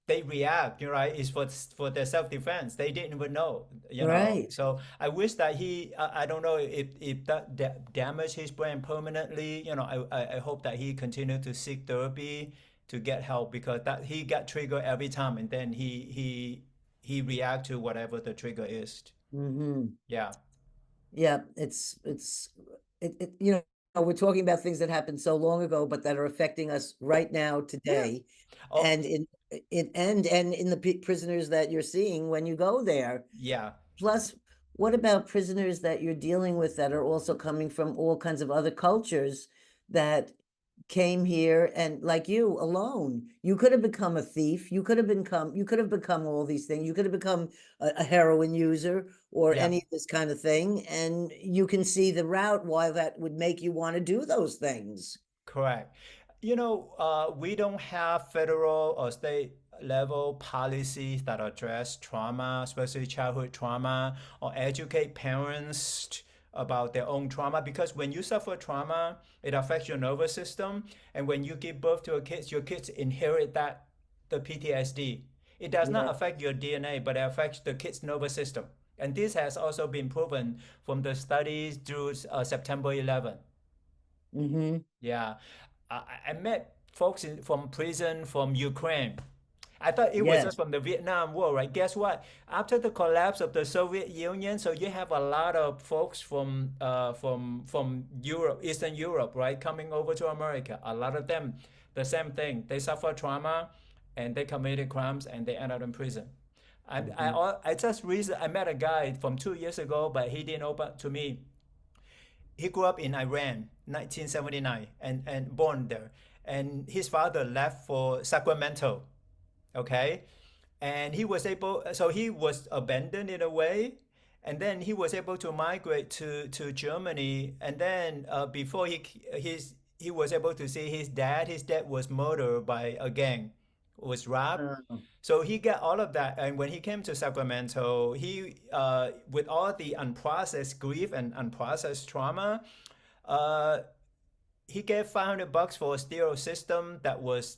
They react, you know, right? It's for their self-defense. They didn't even know, you know. Right. So I wish that I don't know if that damaged his brain permanently. You know, I hope that he continued to seek therapy to get help because that he got triggered every time, and then he react to whatever the trigger is. Hmm. Yeah. Yeah, you know, we're talking about things that happened so long ago, but that are affecting us right now Yeah. today, Oh, and and in the prisoners that you're seeing when you go there. yeah. Plus, what about prisoners that you're dealing with that are also coming from all kinds of other cultures that came here and like you alone? You could have become a thief. You could have become all these things. You could have become a heroin user or Yeah. any of this kind of thing. And you can see the route why that would make you want to do those things. Correct. You know, we don't have federal or state level policies that address trauma, especially childhood trauma, or educate parents about their own trauma. Because when you suffer trauma, it affects your nervous system. And when you give birth to a kid, your kids inherit that, the PTSD. It does not Yeah. affect your DNA, but it affects the kid's nervous system. And this has also been proven from the studies through September 11. Hmm. Yeah, I met folks from prison from Ukraine. I thought it was Yeah. just from the Vietnam War, right? Guess what? After the collapse of the Soviet Union, so you have a lot of folks from Europe, Eastern Europe, right, coming over to America. A lot of them, the same thing. They suffer trauma, and they committed crimes, and they end up in prison. Hmm. I just recently I met a guy from 2 years ago, but he didn't open to me. He grew up in Iran, 1979, and born there. And his father left for Sacramento, okay? And he was able, so he was abandoned in a way. And then he was able to migrate to Germany. And then before he was able to see his dad was murdered by a gang, was robbed. Oh. So he got all of that, and when he came to Sacramento, he with all the unprocessed grief and unprocessed trauma, uh, he gave $500 for a stereo system that was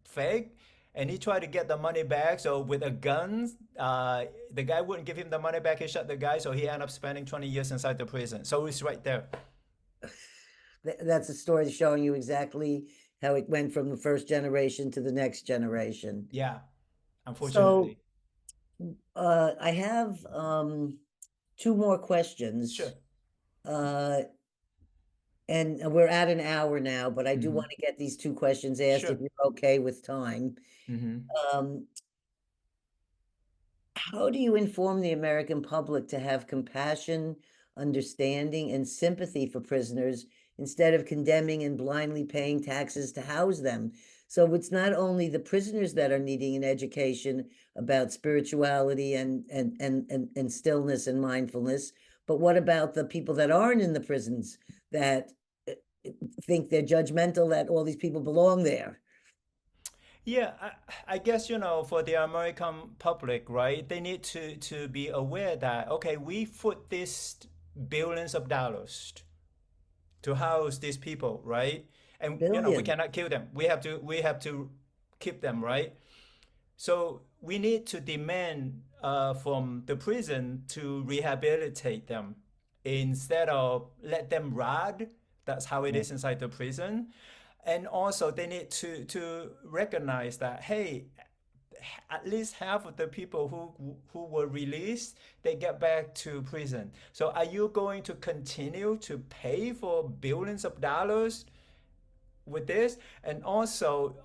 fake, and he tried to get the money back. So with a gun, the guy wouldn't give him the money back. He shot the guy, so he ended up spending 20 years inside the prison. So it's right there. That's a story showing you exactly how it went from the first generation to the next generation. Yeah, So unfortunately. I have two more Sure. questions. Uh, and we're at an hour now, but I do Mm-hmm. want to get these two questions asked Sure. if you're okay with time. Mm-hmm. Um, how do you inform the American public to have compassion, understanding, and sympathy for prisoners instead of condemning and blindly paying taxes to house them? So it's not only the prisoners that are needing an education about spirituality and stillness and mindfulness, but what about the people that aren't in the prisons that uh, think they're judgmental that all these people belong there? Yeah, I guess, you know, for the American public, right, they need to be aware that, okay, we put these billions of dollars to house these people, right? And, you know, we Billion. cannot kill them. We have to keep them, right? So we need to demand from the prison to rehabilitate them instead of let them rot. That's how it Yeah. is inside the prison. And also they need to recognize that, hey, at least half of the people who were released, they get back to prison. So are you going to continue to pay for billions of dollars with this? And also,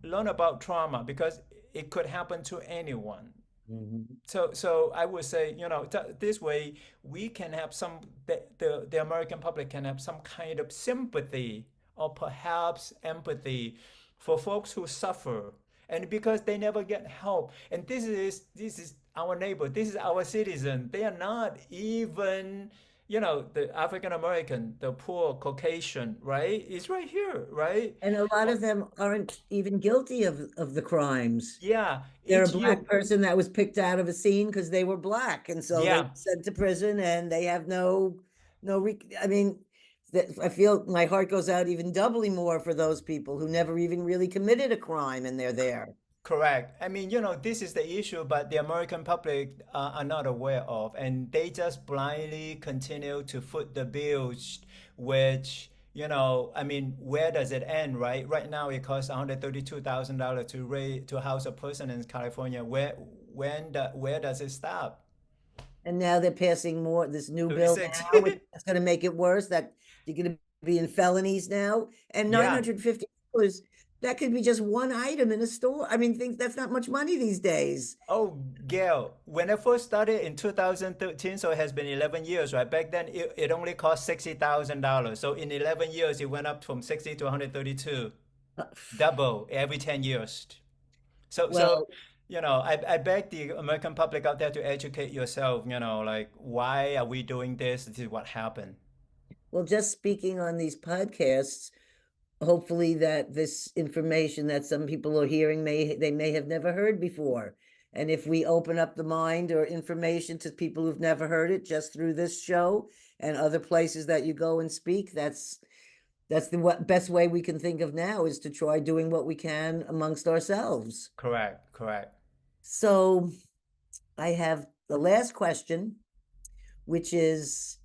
learn about trauma, because it could happen to anyone. Mhm. So I would say, this way we can have the American public can have some kind of sympathy or perhaps empathy for folks who suffer, and because they never get help. And this is our neighbor, this is our citizen. They are not even, the African American, the poor Caucasian, right? It's right here, right? And a lot of them aren't even guilty of the crimes. Yeah, They're a each year. black person that was picked out of a scene because they were black, and so they Yeah, were sent to prison, and they have I mean, I feel my heart goes out even doubly more for those people who never even really committed a crime, and they're there. correct. I mean, this is the issue, but the American public are not aware of, and they just blindly continue to foot the bills, which, I mean, where does it end, right? Right now, it costs $132,000 to house a person in California. Where does it stop? And now they're passing this new bill 36. now, which is going to make it worse, that you're going to be in felonies now. And Yeah. $950, that could be just one item in a store. I mean, think that's not much money these days. Oh, Gail, when I first started in 2013, so it has been 11 years, right? Back then, it only cost $60,000. So in 11 years, it went up from 60 to 132, Uh, double every 10 years. So Well, I beg the American public out there to educate yourself, like, why are we doing this? This is what happened. well, just speaking on these podcasts, hopefully that this information that some people are hearing they may have never heard before. And if we open up the mind or information to people who've never heard it just through this show and other places that you go and speak, that's the best way we can think of now, is to try doing what we can amongst ourselves. Correct, correct. So I have the last question, which is,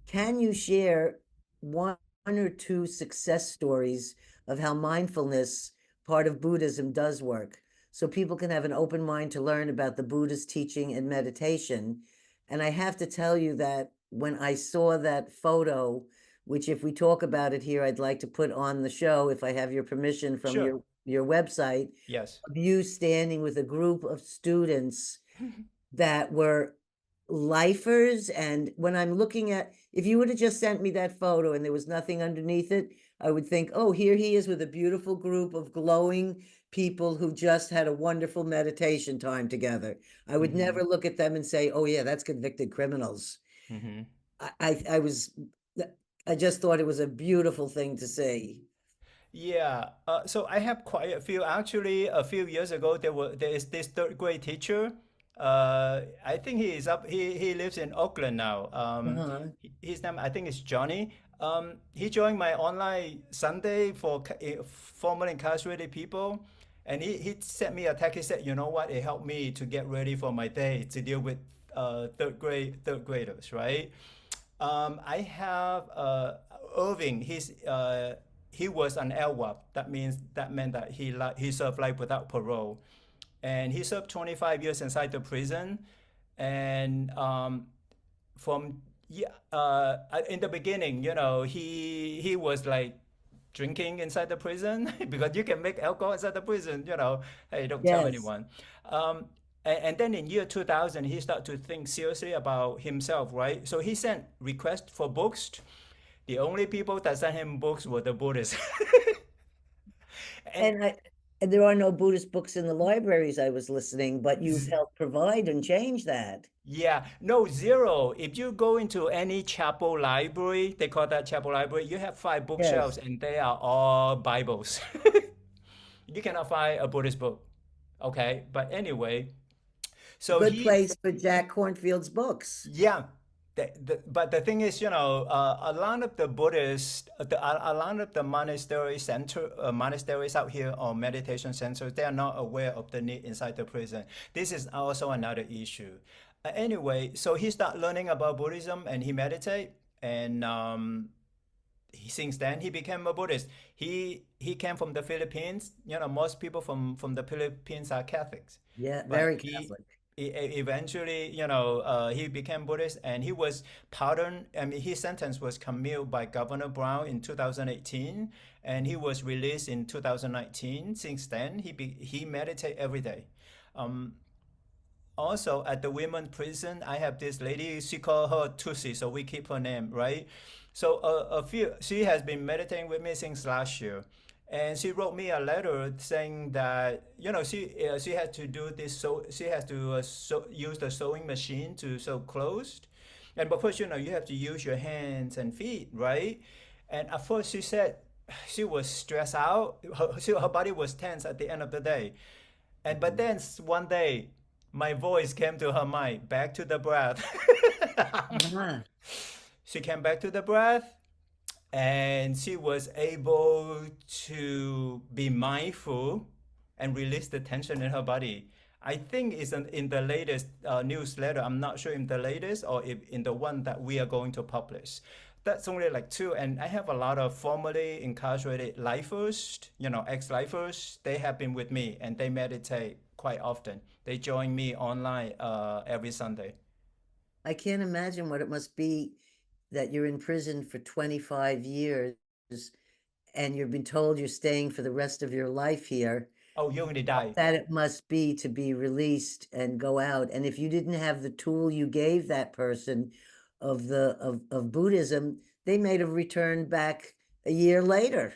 can you share one or two success stories of how mindfulness, part of Buddhism, does work, so people can have an open mind to learn about the Buddhist teaching and meditation? And I have to tell you that when I saw that photo, which if we talk about it here, I'd like to put on the show if I have your permission from Sure. your website, Yes. of you standing with a group of students that were lifers. And when I'm looking at, if you would have just sent me that photo and there was nothing underneath it, I would think, oh, here he is with a beautiful group of glowing people who just had a wonderful meditation time together. I would Mm-hmm. never look at them and say, oh yeah, that's convicted criminals. Mm-hmm. I was, I just thought it was a beautiful thing to see. Yeah, so I have quite a few. Actually, a few years ago, there is this third grade teacher. I think he is up. He lives in Oakland now. Uh-huh. His name, I think, is Johnny. He joined my online Sunday for formerly incarcerated people, and he sent me a text. He said, "You know what? It helped me to get ready for my day to deal with third graders, right?" I have Irving. He was an LWAP. That meant that he served life without parole, and he served 25 years inside the prison. And from yeah, in the beginning, he was like drinking inside the prison because you can make alcohol inside the prison. Hey, don't tell Yes. anyone. Um, and then in year 2000, he started to think seriously about himself, right? So he sent requests for books. The only people that sent him books were the Buddhists. and And and there are no Buddhist books in the libraries, I was listening, but you've z- helped provide and change that. yeah, no, zero. If you go into any chapel library, they call that chapel library, you have five bookshelves Yes. and they are all Bibles. You cannot find a Buddhist book. Okay, but anyway, so Good he place for Jack Cornfield's books. yeah. But the thing is, a lot of the Buddhists, a lot of the monasteries out here or meditation centers, they are not aware of the need inside the prison. This is also another issue. Anyway, so he started learning about Buddhism and he meditate, and since then he became a Buddhist. He came from the Philippines. You know, most people from the Philippines are Catholics, Yeah, but very he Catholic. eventually, he became Buddhist, and he was pardoned. I mean, his sentence was commuted by Governor Brown in 2018, and he was released in 2019. Since then, he meditate every day. Um, Also at the women prison, I have this lady. She call her Tusi, so we keep her name, right? So she has been meditating with me since last year, and she wrote me a letter saying that she had to do this, so she has to use the sewing machine to sew clothes, and of course you have to use your hands and feet, right? And at first she said she was stressed out. Her body was tense at the end of the day. And but Mhm. then one day, my voice came to her mind, back to the breath. Ah, She came back to the breath, and she was able to be mindful and release the tension in her body. I think it's in the latest newsletter. I'm not sure in the latest or if in the one that we are going to publish. That's only like two, and I have a lot of formerly incarcerated lifers, ex-lifers. They have been with me and they meditate quite often. They join me online every Sunday. I can't imagine what it must be that you're in prison for 25 years and you've been told you're staying for the rest of your life here. Oh, you already died. That it must be to be released and go out. And if you didn't have the tool you gave that person of Buddhism, they may have returned back a year later.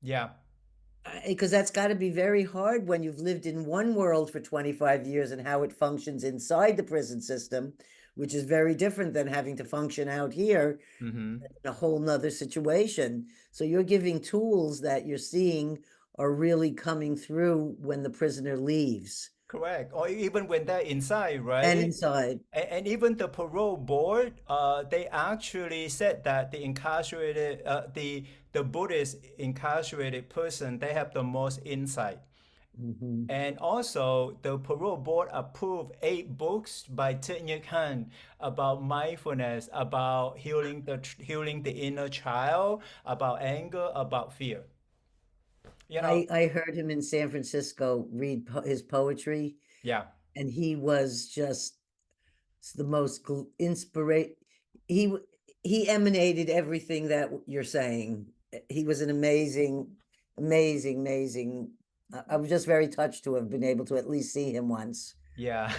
Yeah. Because that's got to be very hard when you've lived in one world for 25 years and how it functions inside the prison system, which is very different than having to function out here Mm-hmm. in a whole nother situation. So you're giving tools that you're seeing are really coming through when the prisoner leaves Correct. Or even when they're inside, and right? inside. And even the parole board, they actually said that the Buddhist incarcerated person, they have the most insight. Mhm. And also, the parole board approved 8 books by Thich Nhat Hanh about mindfulness, about healing the inner child, about anger, about fear. You know, I heard him in San Francisco read his poetry, yeah. and he was just the most inspiration. He he emanated everything that you're saying. He was an amazing, amazing, amazing. I was just very touched to have been able to at least see him once. Yeah.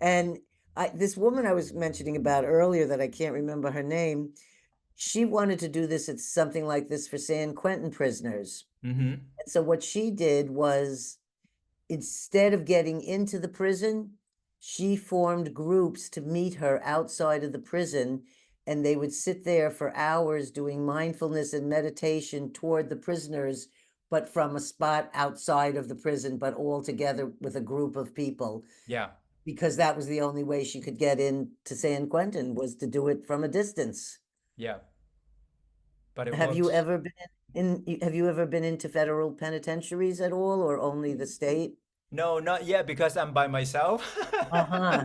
And this woman I was mentioning about earlier that I can't remember her name, she wanted to do this at something like this for San Quentin prisoners. Mm-hmm. And so what she did was instead of getting into the prison, she formed groups to meet her outside of the prison, and they would sit there for hours doing mindfulness and meditation toward the prisoners, but from a spot outside of the prison, but all together with a group of people, Yeah. because that was the only way she could get into San Quentin was to do it from a distance. Yeah. But it Have you works. ever been have you ever been into federal penitentiaries at all, or only the state? No, not yet because I'm by myself. Uh-huh.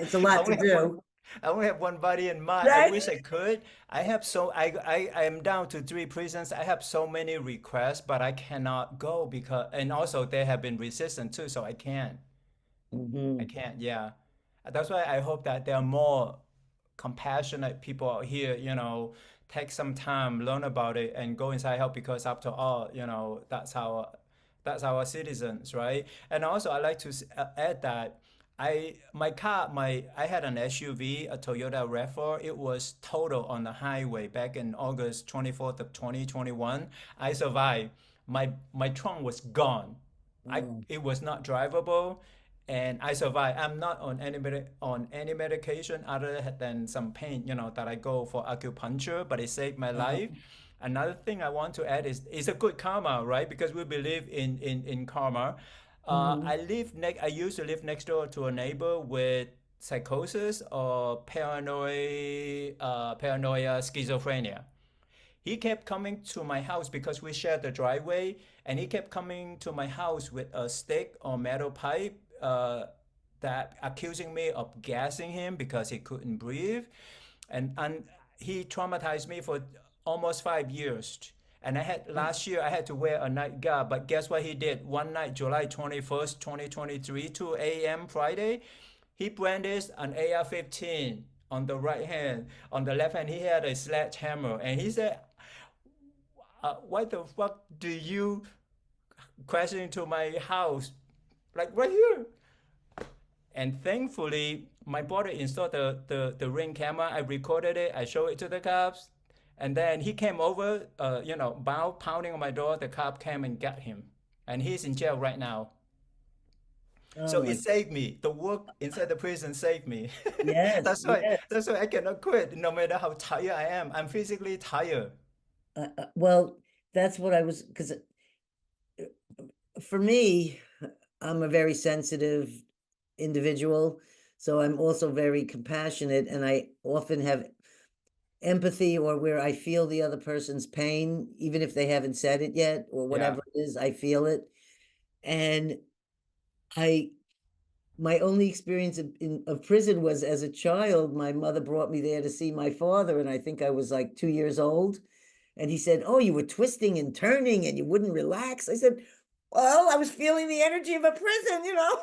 It's a I lot to only have one. do. I only have one body in mind. I Right? wish I could. I have so I am down to 3 prisons. I have so many requests, but I cannot go because and also they have been resistant too, so I can't. I Hmm. can't. Yeah, that's why I hope that there are more compassionate people out here. Take some time, learn about it, and go inside help because after all, that's our citizens, right? And also, I like to add that I had an SUV, a Toyota RAV4. It was total on the highway back in August 24th of 2021. I survived. My trunk was gone. Oh. It was not drivable, and I survived. I'm not on any medication other than some pain, that I go for acupuncture, but it saved my life. Uh-huh. Another thing I want to add is it's a good karma, right? Because we believe in karma. Hmm. I used to live next door to a neighbor with psychosis or paranoia, schizophrenia. He kept coming to my house because we shared the driveway, and he kept coming to my house with a stick or metal pipe, that accusing me of gassing him because he couldn't breathe. And he traumatized me for almost 5 years. And last year I had to wear a night guard, but guess what he did? One night, July 21st, 2023, 2 a.m. Friday, he brandished an AR-15 on the right hand. On the left hand, he had a sledgehammer, and he said, "Why the fuck do you crash into my house, like right here?" And thankfully, my brother installed the ring camera. I recorded it. I showed it to the cops. And then he came over, pounding on my door. The cop came and got him. And he's in jail right now. Oh So it my, saved me. The work inside the prison saved me. yes, that's why yes. that's why I cannot quit no matter how tired I am. I'm physically tired. Well, that's what I was, because for me, I'm a very sensitive individual. So I'm also very compassionate, and I often have empathy, or where I feel the other person's pain, even if they haven't said it yet, or Yeah. whatever it is, I feel it. And I, my only experience of prison was as a child. My mother brought me there to see my father, and I think I was like 2 years old. And he said, "Oh, you were twisting and turning and you wouldn't relax." I said, "Well, I was feeling the energy of a prison, you know."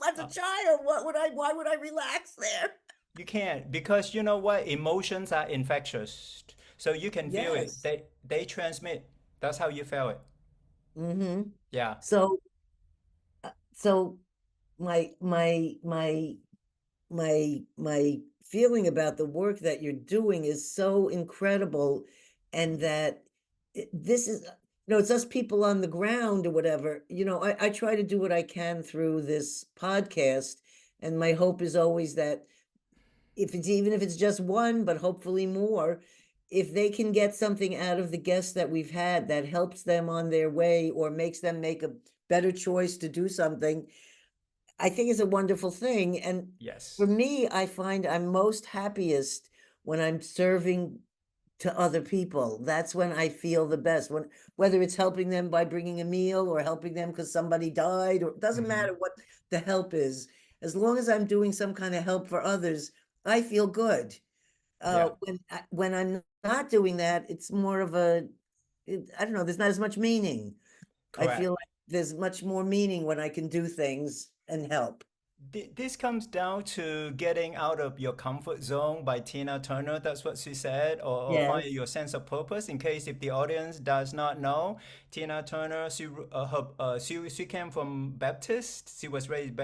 As a Uh, child, why would I relax there? you can't, because you know what? Emotions are infectious. So you can feel it. Yes. They transmit. That's how you feel it. Mm-hmm. Yeah. So, so my feeling about the work that you're doing is so incredible, and that this is, it's us people on the ground or whatever. I try to do what I can through this podcast, and my hope is always that, even if it's just one, but hopefully more, if they can get something out of the guests that we've had that helps them on their way or makes them make a better choice to do something, I think is a wonderful thing. And for Yes. me, I find I'm most happiest when I'm serving to other people. That's when I feel the best. Whether it's helping them by bringing a meal, or helping them because somebody died, or it doesn't Hmm. matter what the help is. As long as I'm doing some kind of help for others, I feel good. Yeah. When I'm not doing that, it's more of I don't know, there's not as much meaning. I feel Correct. like there's much more meaning when I can do things and help. This comes down to getting out of your comfort zone by Tina Turner. That's what she said, or find Yes. your sense of purpose. In case if the audience does not know, Tina Turner, she came from Baptist. She was raised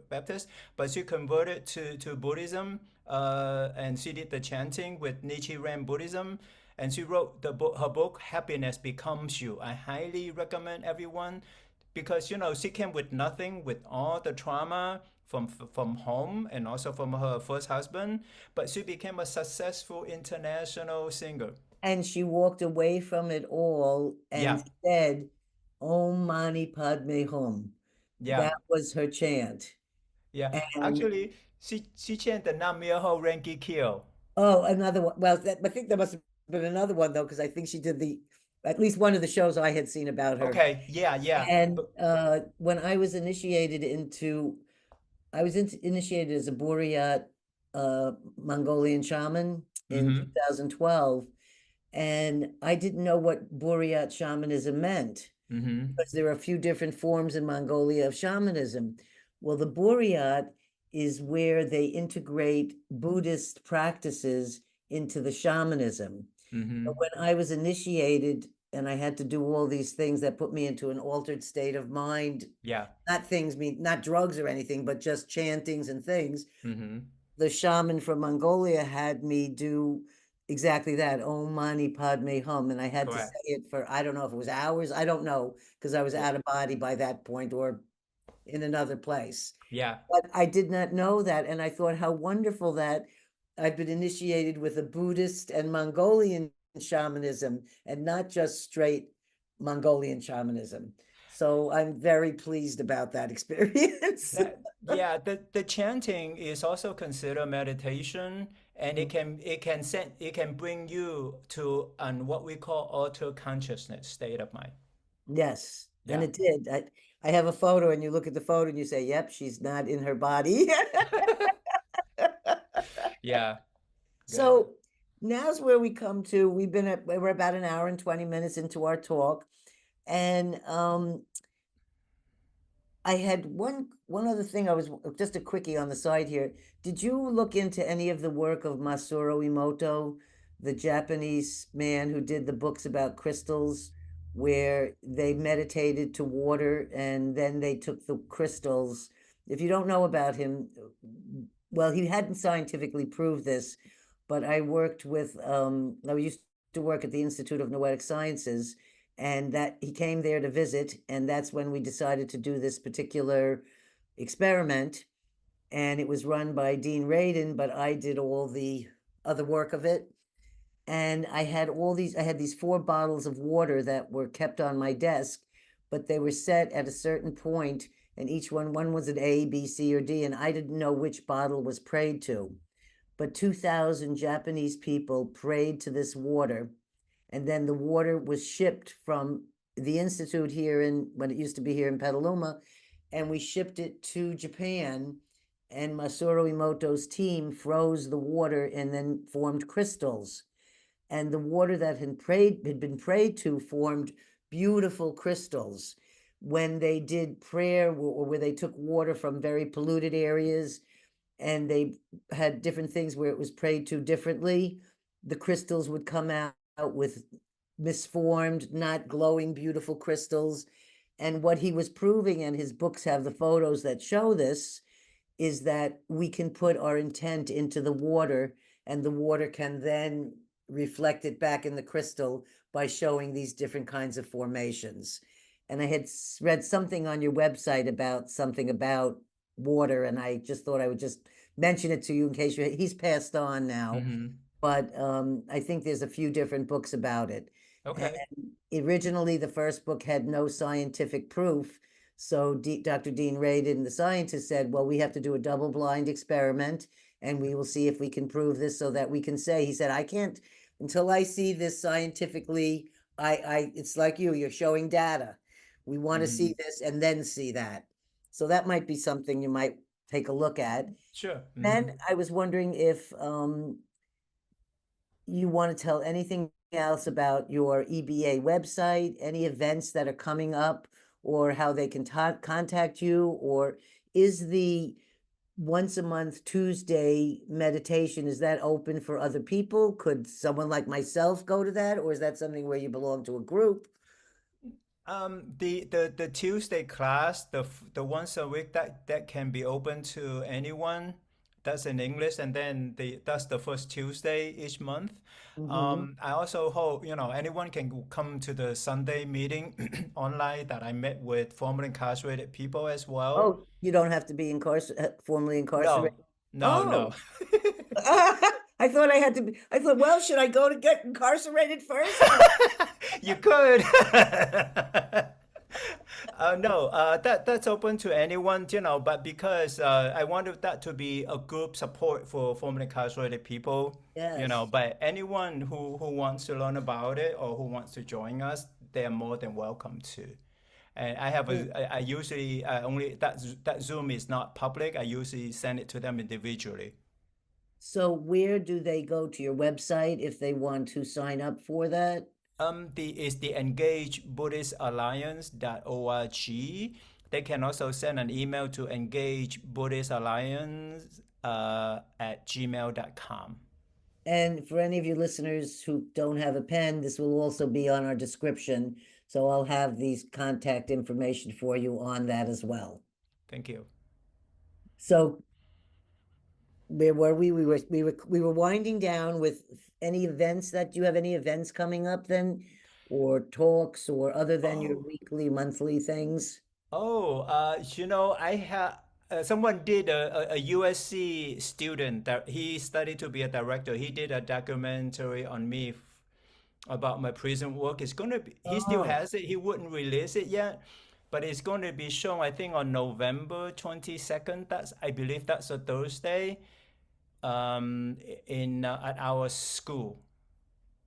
Baptist, but she converted to Buddhism, and she did the chanting with Nichiren Buddhism. And she wrote her book, Happiness Becomes You. I highly recommend everyone, because she came with nothing, with all the trauma from home and also from her first husband, but she became a successful international singer. And she walked away from it all and Yeah, said, "Om Mani Padme Hum." yeah, That was her chant. yeah. And Actually, she chanted Nam Myoho Renge Kyo. oh, another one. Well, I think there must have been another one though, because I think she did at least one of the shows I had seen about her. Okay, yeah, yeah. And But when I was initiated initiated as a Buryat Mongolian shaman in mm-hmm, 2012, and I didn't know what Buryat shamanism meant, mm-hmm, because there are a few different forms in Mongolia of shamanism. Well, the Buryat is where they integrate Buddhist practices into the shamanism. mm-hmm. But when I was initiated and I had to do all these things that put me into an altered state of mind, Yeah, not drugs or anything, but just chantings and things, mm-hmm. the shaman from Mongolia had me do exactly that, Om Mani Padme Hum. And I had to say Correct. it for, I don't know if it was hours, I don't know, because I was Yeah, out of body by that point, or in another place. yeah. But I did not know that. And I thought how wonderful that I've been initiated with a Buddhist and Mongolian shamanism, and not just straight Mongolian shamanism. So I'm very pleased about that experience. Yeah, the chanting is also considered meditation, and it can bring you to an what we call alter consciousness state of mind. Yes, and Yeah. it did. I have a photo, and you look at the photo and you say, "Yep, she's not in her body." Yeah, good. So now's where we come to. We're about an hour and 20 minutes into our talk. And I had one other thing. I was just a quickie on the side here. Did you look into any of the work of Masaru Emoto, the Japanese man who did the books about crystals, where they meditated to water and then they took the crystals? If you don't know about him, well, he hadn't scientifically proved this, but I used to work at the Institute of Noetic Sciences, and that he came there to visit, and that's when we decided to do this particular experiment. And it was run by Dean Radin, but I did all the other work of it. And I had these 4 bottles of water that were kept on my desk, but they were set at a certain point, and one was an A, B, C, or D, and I didn't know which bottle was prayed to. But 2,000 Japanese people prayed to this water, and then the water was shipped from the institute here in when it used to be here in Petaluma, and we shipped it to Japan. And Masaru Emoto's team froze the water and then formed crystals. And the water that had been prayed to formed beautiful crystals. When they did prayer, or where they took water from very polluted areas, and they had different things where it was prayed to differently, the crystals would come out with misformed, not glowing, beautiful crystals. And what he was proving, and his books have the photos that show this, is that we can put our intent into the water, and the water can then reflect it back in the crystal by showing these different kinds of formations. And I had read something on your website about something about water, and I just thought I would just mention it to you in case he's passed on now. Mm-hmm. But I think there's a few different books about it. And Okay. originally, the first book had no scientific proof. So Dr. Dean Radin, the scientist, said, well, we have to do a double-blind experiment, and we will see if we can prove this so that we can say, he said, I can't, until I see this scientifically, it's like you're showing data. We want to Mm-hmm. see this and then see that. So that might be something you might take a look at. Sure. Mm-hmm. Then I was wondering if you want to tell anything else about your EBA website, any events that are coming up, or how they can contact you, or is the once a month Tuesday meditation, is that open for other people? Could someone like myself go to that, or is that something where you belong to a group? The Tuesday class, the once a week that can be open to anyone. That's in English, and then that's the first Tuesday each month. Mm-hmm. I also hope anyone can come to the Sunday meeting online that I met with formerly incarcerated people as well. Oh, you don't have to be formerly No, incarcerated. no, no. Oh, I thought I had to be. I thought, well, should I go to get incarcerated first? You could. No, that's open to anyone, but because I wanted that to be a group support for formerly incarcerated people, Yes. but anyone who wants to learn about it or who wants to join us, they're more than welcome to. And I usually only that Zoom is not public. I usually send it to them individually. So where do they go to your website if they want to sign up for that? The Engaged Buddhist Alliance.org. They can also send an email to Engaged Buddhist Alliance at gmail.com. And for any of you listeners who don't have a pen, this will also be on our description. So I'll have these contact information for you on that as well. Thank you. So where were we? We were winding down with any events that you have any events coming up then, or talks, or other than your Oh, weekly, monthly things? I have someone did a USC student that he studied to be a director. He did a documentary on me about my prison work. It's going to be, he still Oh, has it. He wouldn't release it yet, but it's going to be shown, I think, on November 22nd. I believe that's a Thursday, in at our school.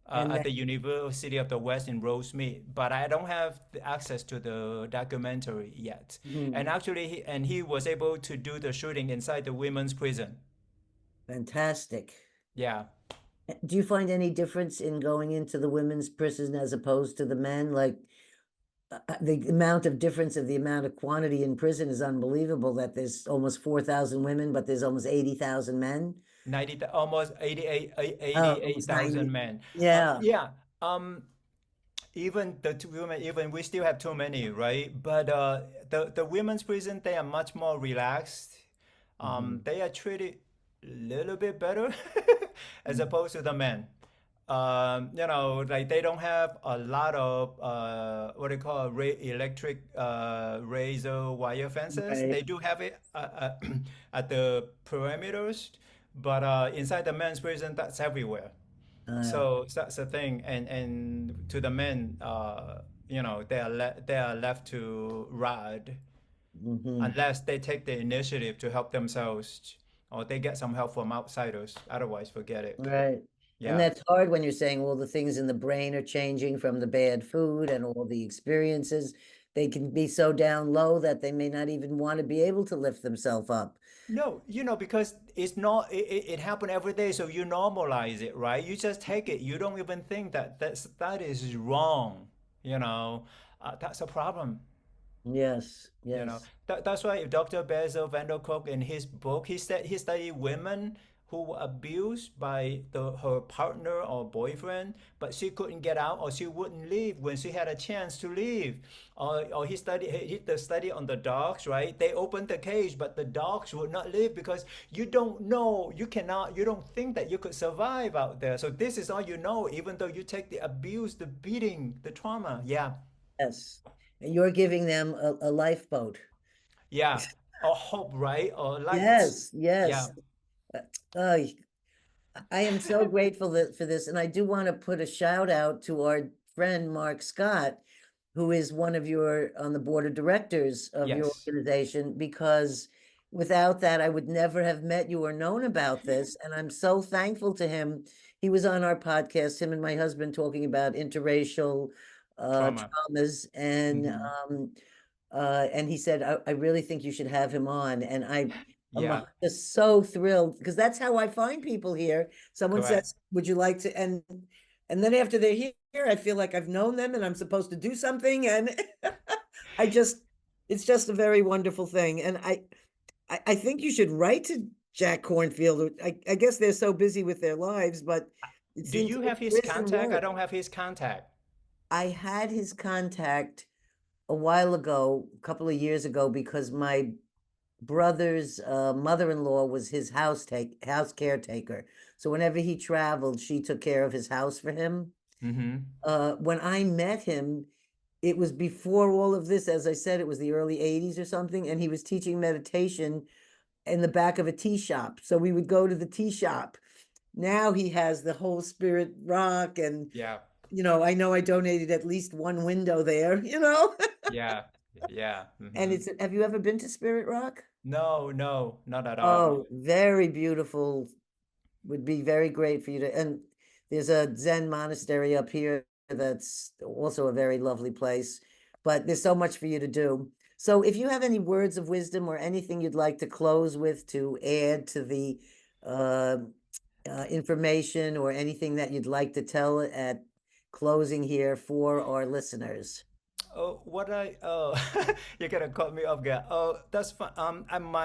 and At that, the University of the West in Rosemead, but I don't have the access to the documentary yet. And mhm, actually, he was able to do the shooting inside the women's prison. fantastic. Yeah. Do you find any difference in going into the women's prison as opposed to the men? Like the amount of difference of the amount of quantity in prison is unbelievable that there's almost 4,000 women, but there's almost 80,000 men. 90, almost 88, Oh, eighty-eight almost thousand 90. men. Yeah. Yeah. Even the two women, even we still have too many, right? But the women's prison, they are much more relaxed. Mhm. They are treated a little bit better as opposed to the men. Like they don't have a lot of what do you call electric razor wire fences. Right. They do have it at the perimeters, but inside the men's prison, that's everywhere. Uh, So that's the thing, and to the men, they are left to ride mhm. unless they take the initiative to help themselves or they get some help from outsiders. Otherwise, forget it. Right. And Yeah. that's hard when you're saying all the things in the brain are changing from the bad food and all the experiences. They can be so down low that they may not even want to be able to lift themselves up. No, because it's not it happen every day, so you normalize it, right? You just take it. You don't even think that is wrong. That's a problem. Yes, yes, That's why Dr. Basil van der Kolk in his book, he said he studied women who were abused by her partner or boyfriend, but she couldn't get out or she wouldn't leave when she had a chance to leave. Or he did the study on the dogs, right? They opened the cage, but the dogs would not leave because you don't know, you don't think that you could survive out there. So this is all you know, even though you take the abuse, the beating, the trauma. Yeah. yes. And you're giving them a lifeboat. Yeah. Or hope, right? Or light. Yes, Yeah. yes. Uh, uh, I am so grateful for this, and I do want to put a shout out to our friend Mark Scott, who is one of your on the board of directors of your Yes. organization, because without that, I would never have met you or known about this. And I'm so thankful to him. He was on our podcast, him and my husband talking about interracial Trauma. traumas, Hmm. and he said, I really think you should have him on. And I'm Yeah. just so thrilled because that's how I find people here. Someone Correct. says, "Would you like to?" And then after they're here, I feel like I've known them and I'm supposed to do something. And I just, it's just a very wonderful thing. And I think you should write to Jack Cornfield. I guess they're so busy with their lives, but it Do seems you like have his there is some contact? I work. don't have his contact. I had his contact a while ago, a couple of years ago, because my brother's mother-in-law was his house caretaker. So whenever he traveled, she took care of his house for him. Mm-hmm. When I met him, it was before all of this. As I said, it was the early 80s or something, and he was teaching meditation in the back of a tea shop. So we would go to the tea shop. Now he has the whole Spirit Rock, and Yeah. I know I donated at least one window there. Yeah. Yeah. And Mm-hmm. it's have you ever been to Spirit Rock? No, no, not at all. Oh, very beautiful. Would be very great for you to. And there's a Zen monastery up here that's also a very lovely place. But there's so much for you to do. So if you have any words of wisdom or anything you'd like to close with to add to the uh, information or anything that you'd like to tell at closing here for our listeners. Oh, what I oh, you gotta cut me off, guard. Oh, that's fine. And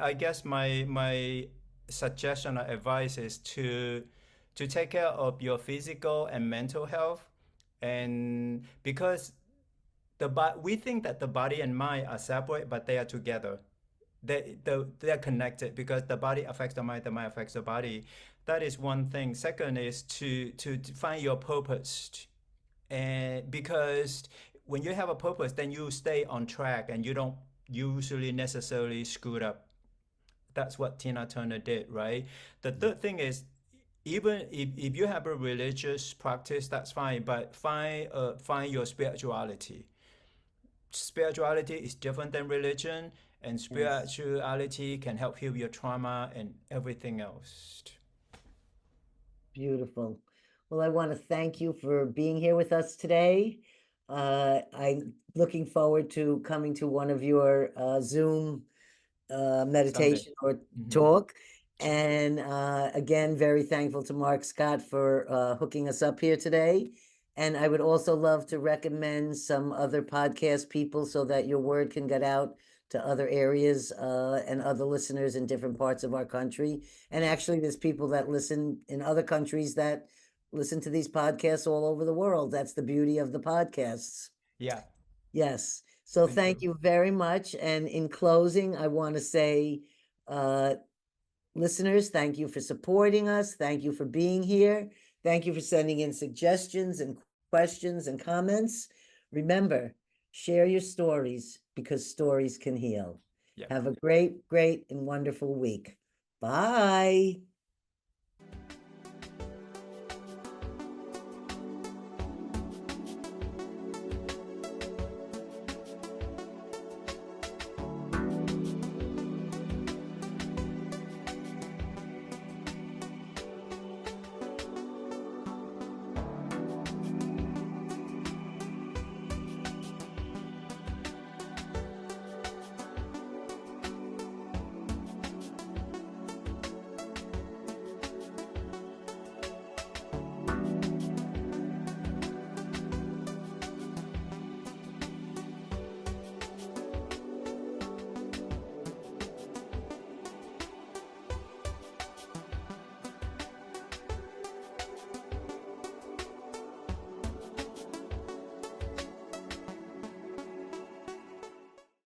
I guess my suggestion or advice is to take care of your physical and mental health, and because we think that the body and mind are separate, but they are together. They're connected because the body affects the mind affects the body. That is one thing. Second is to find your purpose, and because when you have a purpose, then you stay on track and you don't usually necessarily screw it up. That's what Tina Turner did, right? The third thing is, even if you have a religious practice, that's fine, but find your spirituality. Spirituality is different than religion, and Yes. spirituality can help heal your trauma and everything else. Beautiful. Well, I want to thank you for being here with us today. I'm looking forward to coming to one of your Zoom Someday. meditation or Hmm. talk. Sure. And again, very thankful to Mark Scott for hooking us up here today. And I would also love to recommend some other podcast people so that your word can get out to other areas and other listeners in different parts of our country. And actually, there's people that listen in other countries that listen to these podcasts all over the world. That's the beauty of the podcasts. Yeah. Yes. So Thank you. thank you very much. And in closing, I want to say, uh, listeners, thank you for supporting us. Thank you for being here. Thank you for sending in suggestions and questions and comments. Remember, share your stories because stories can heal. Yeah. Have a great, great, and wonderful week. Bye.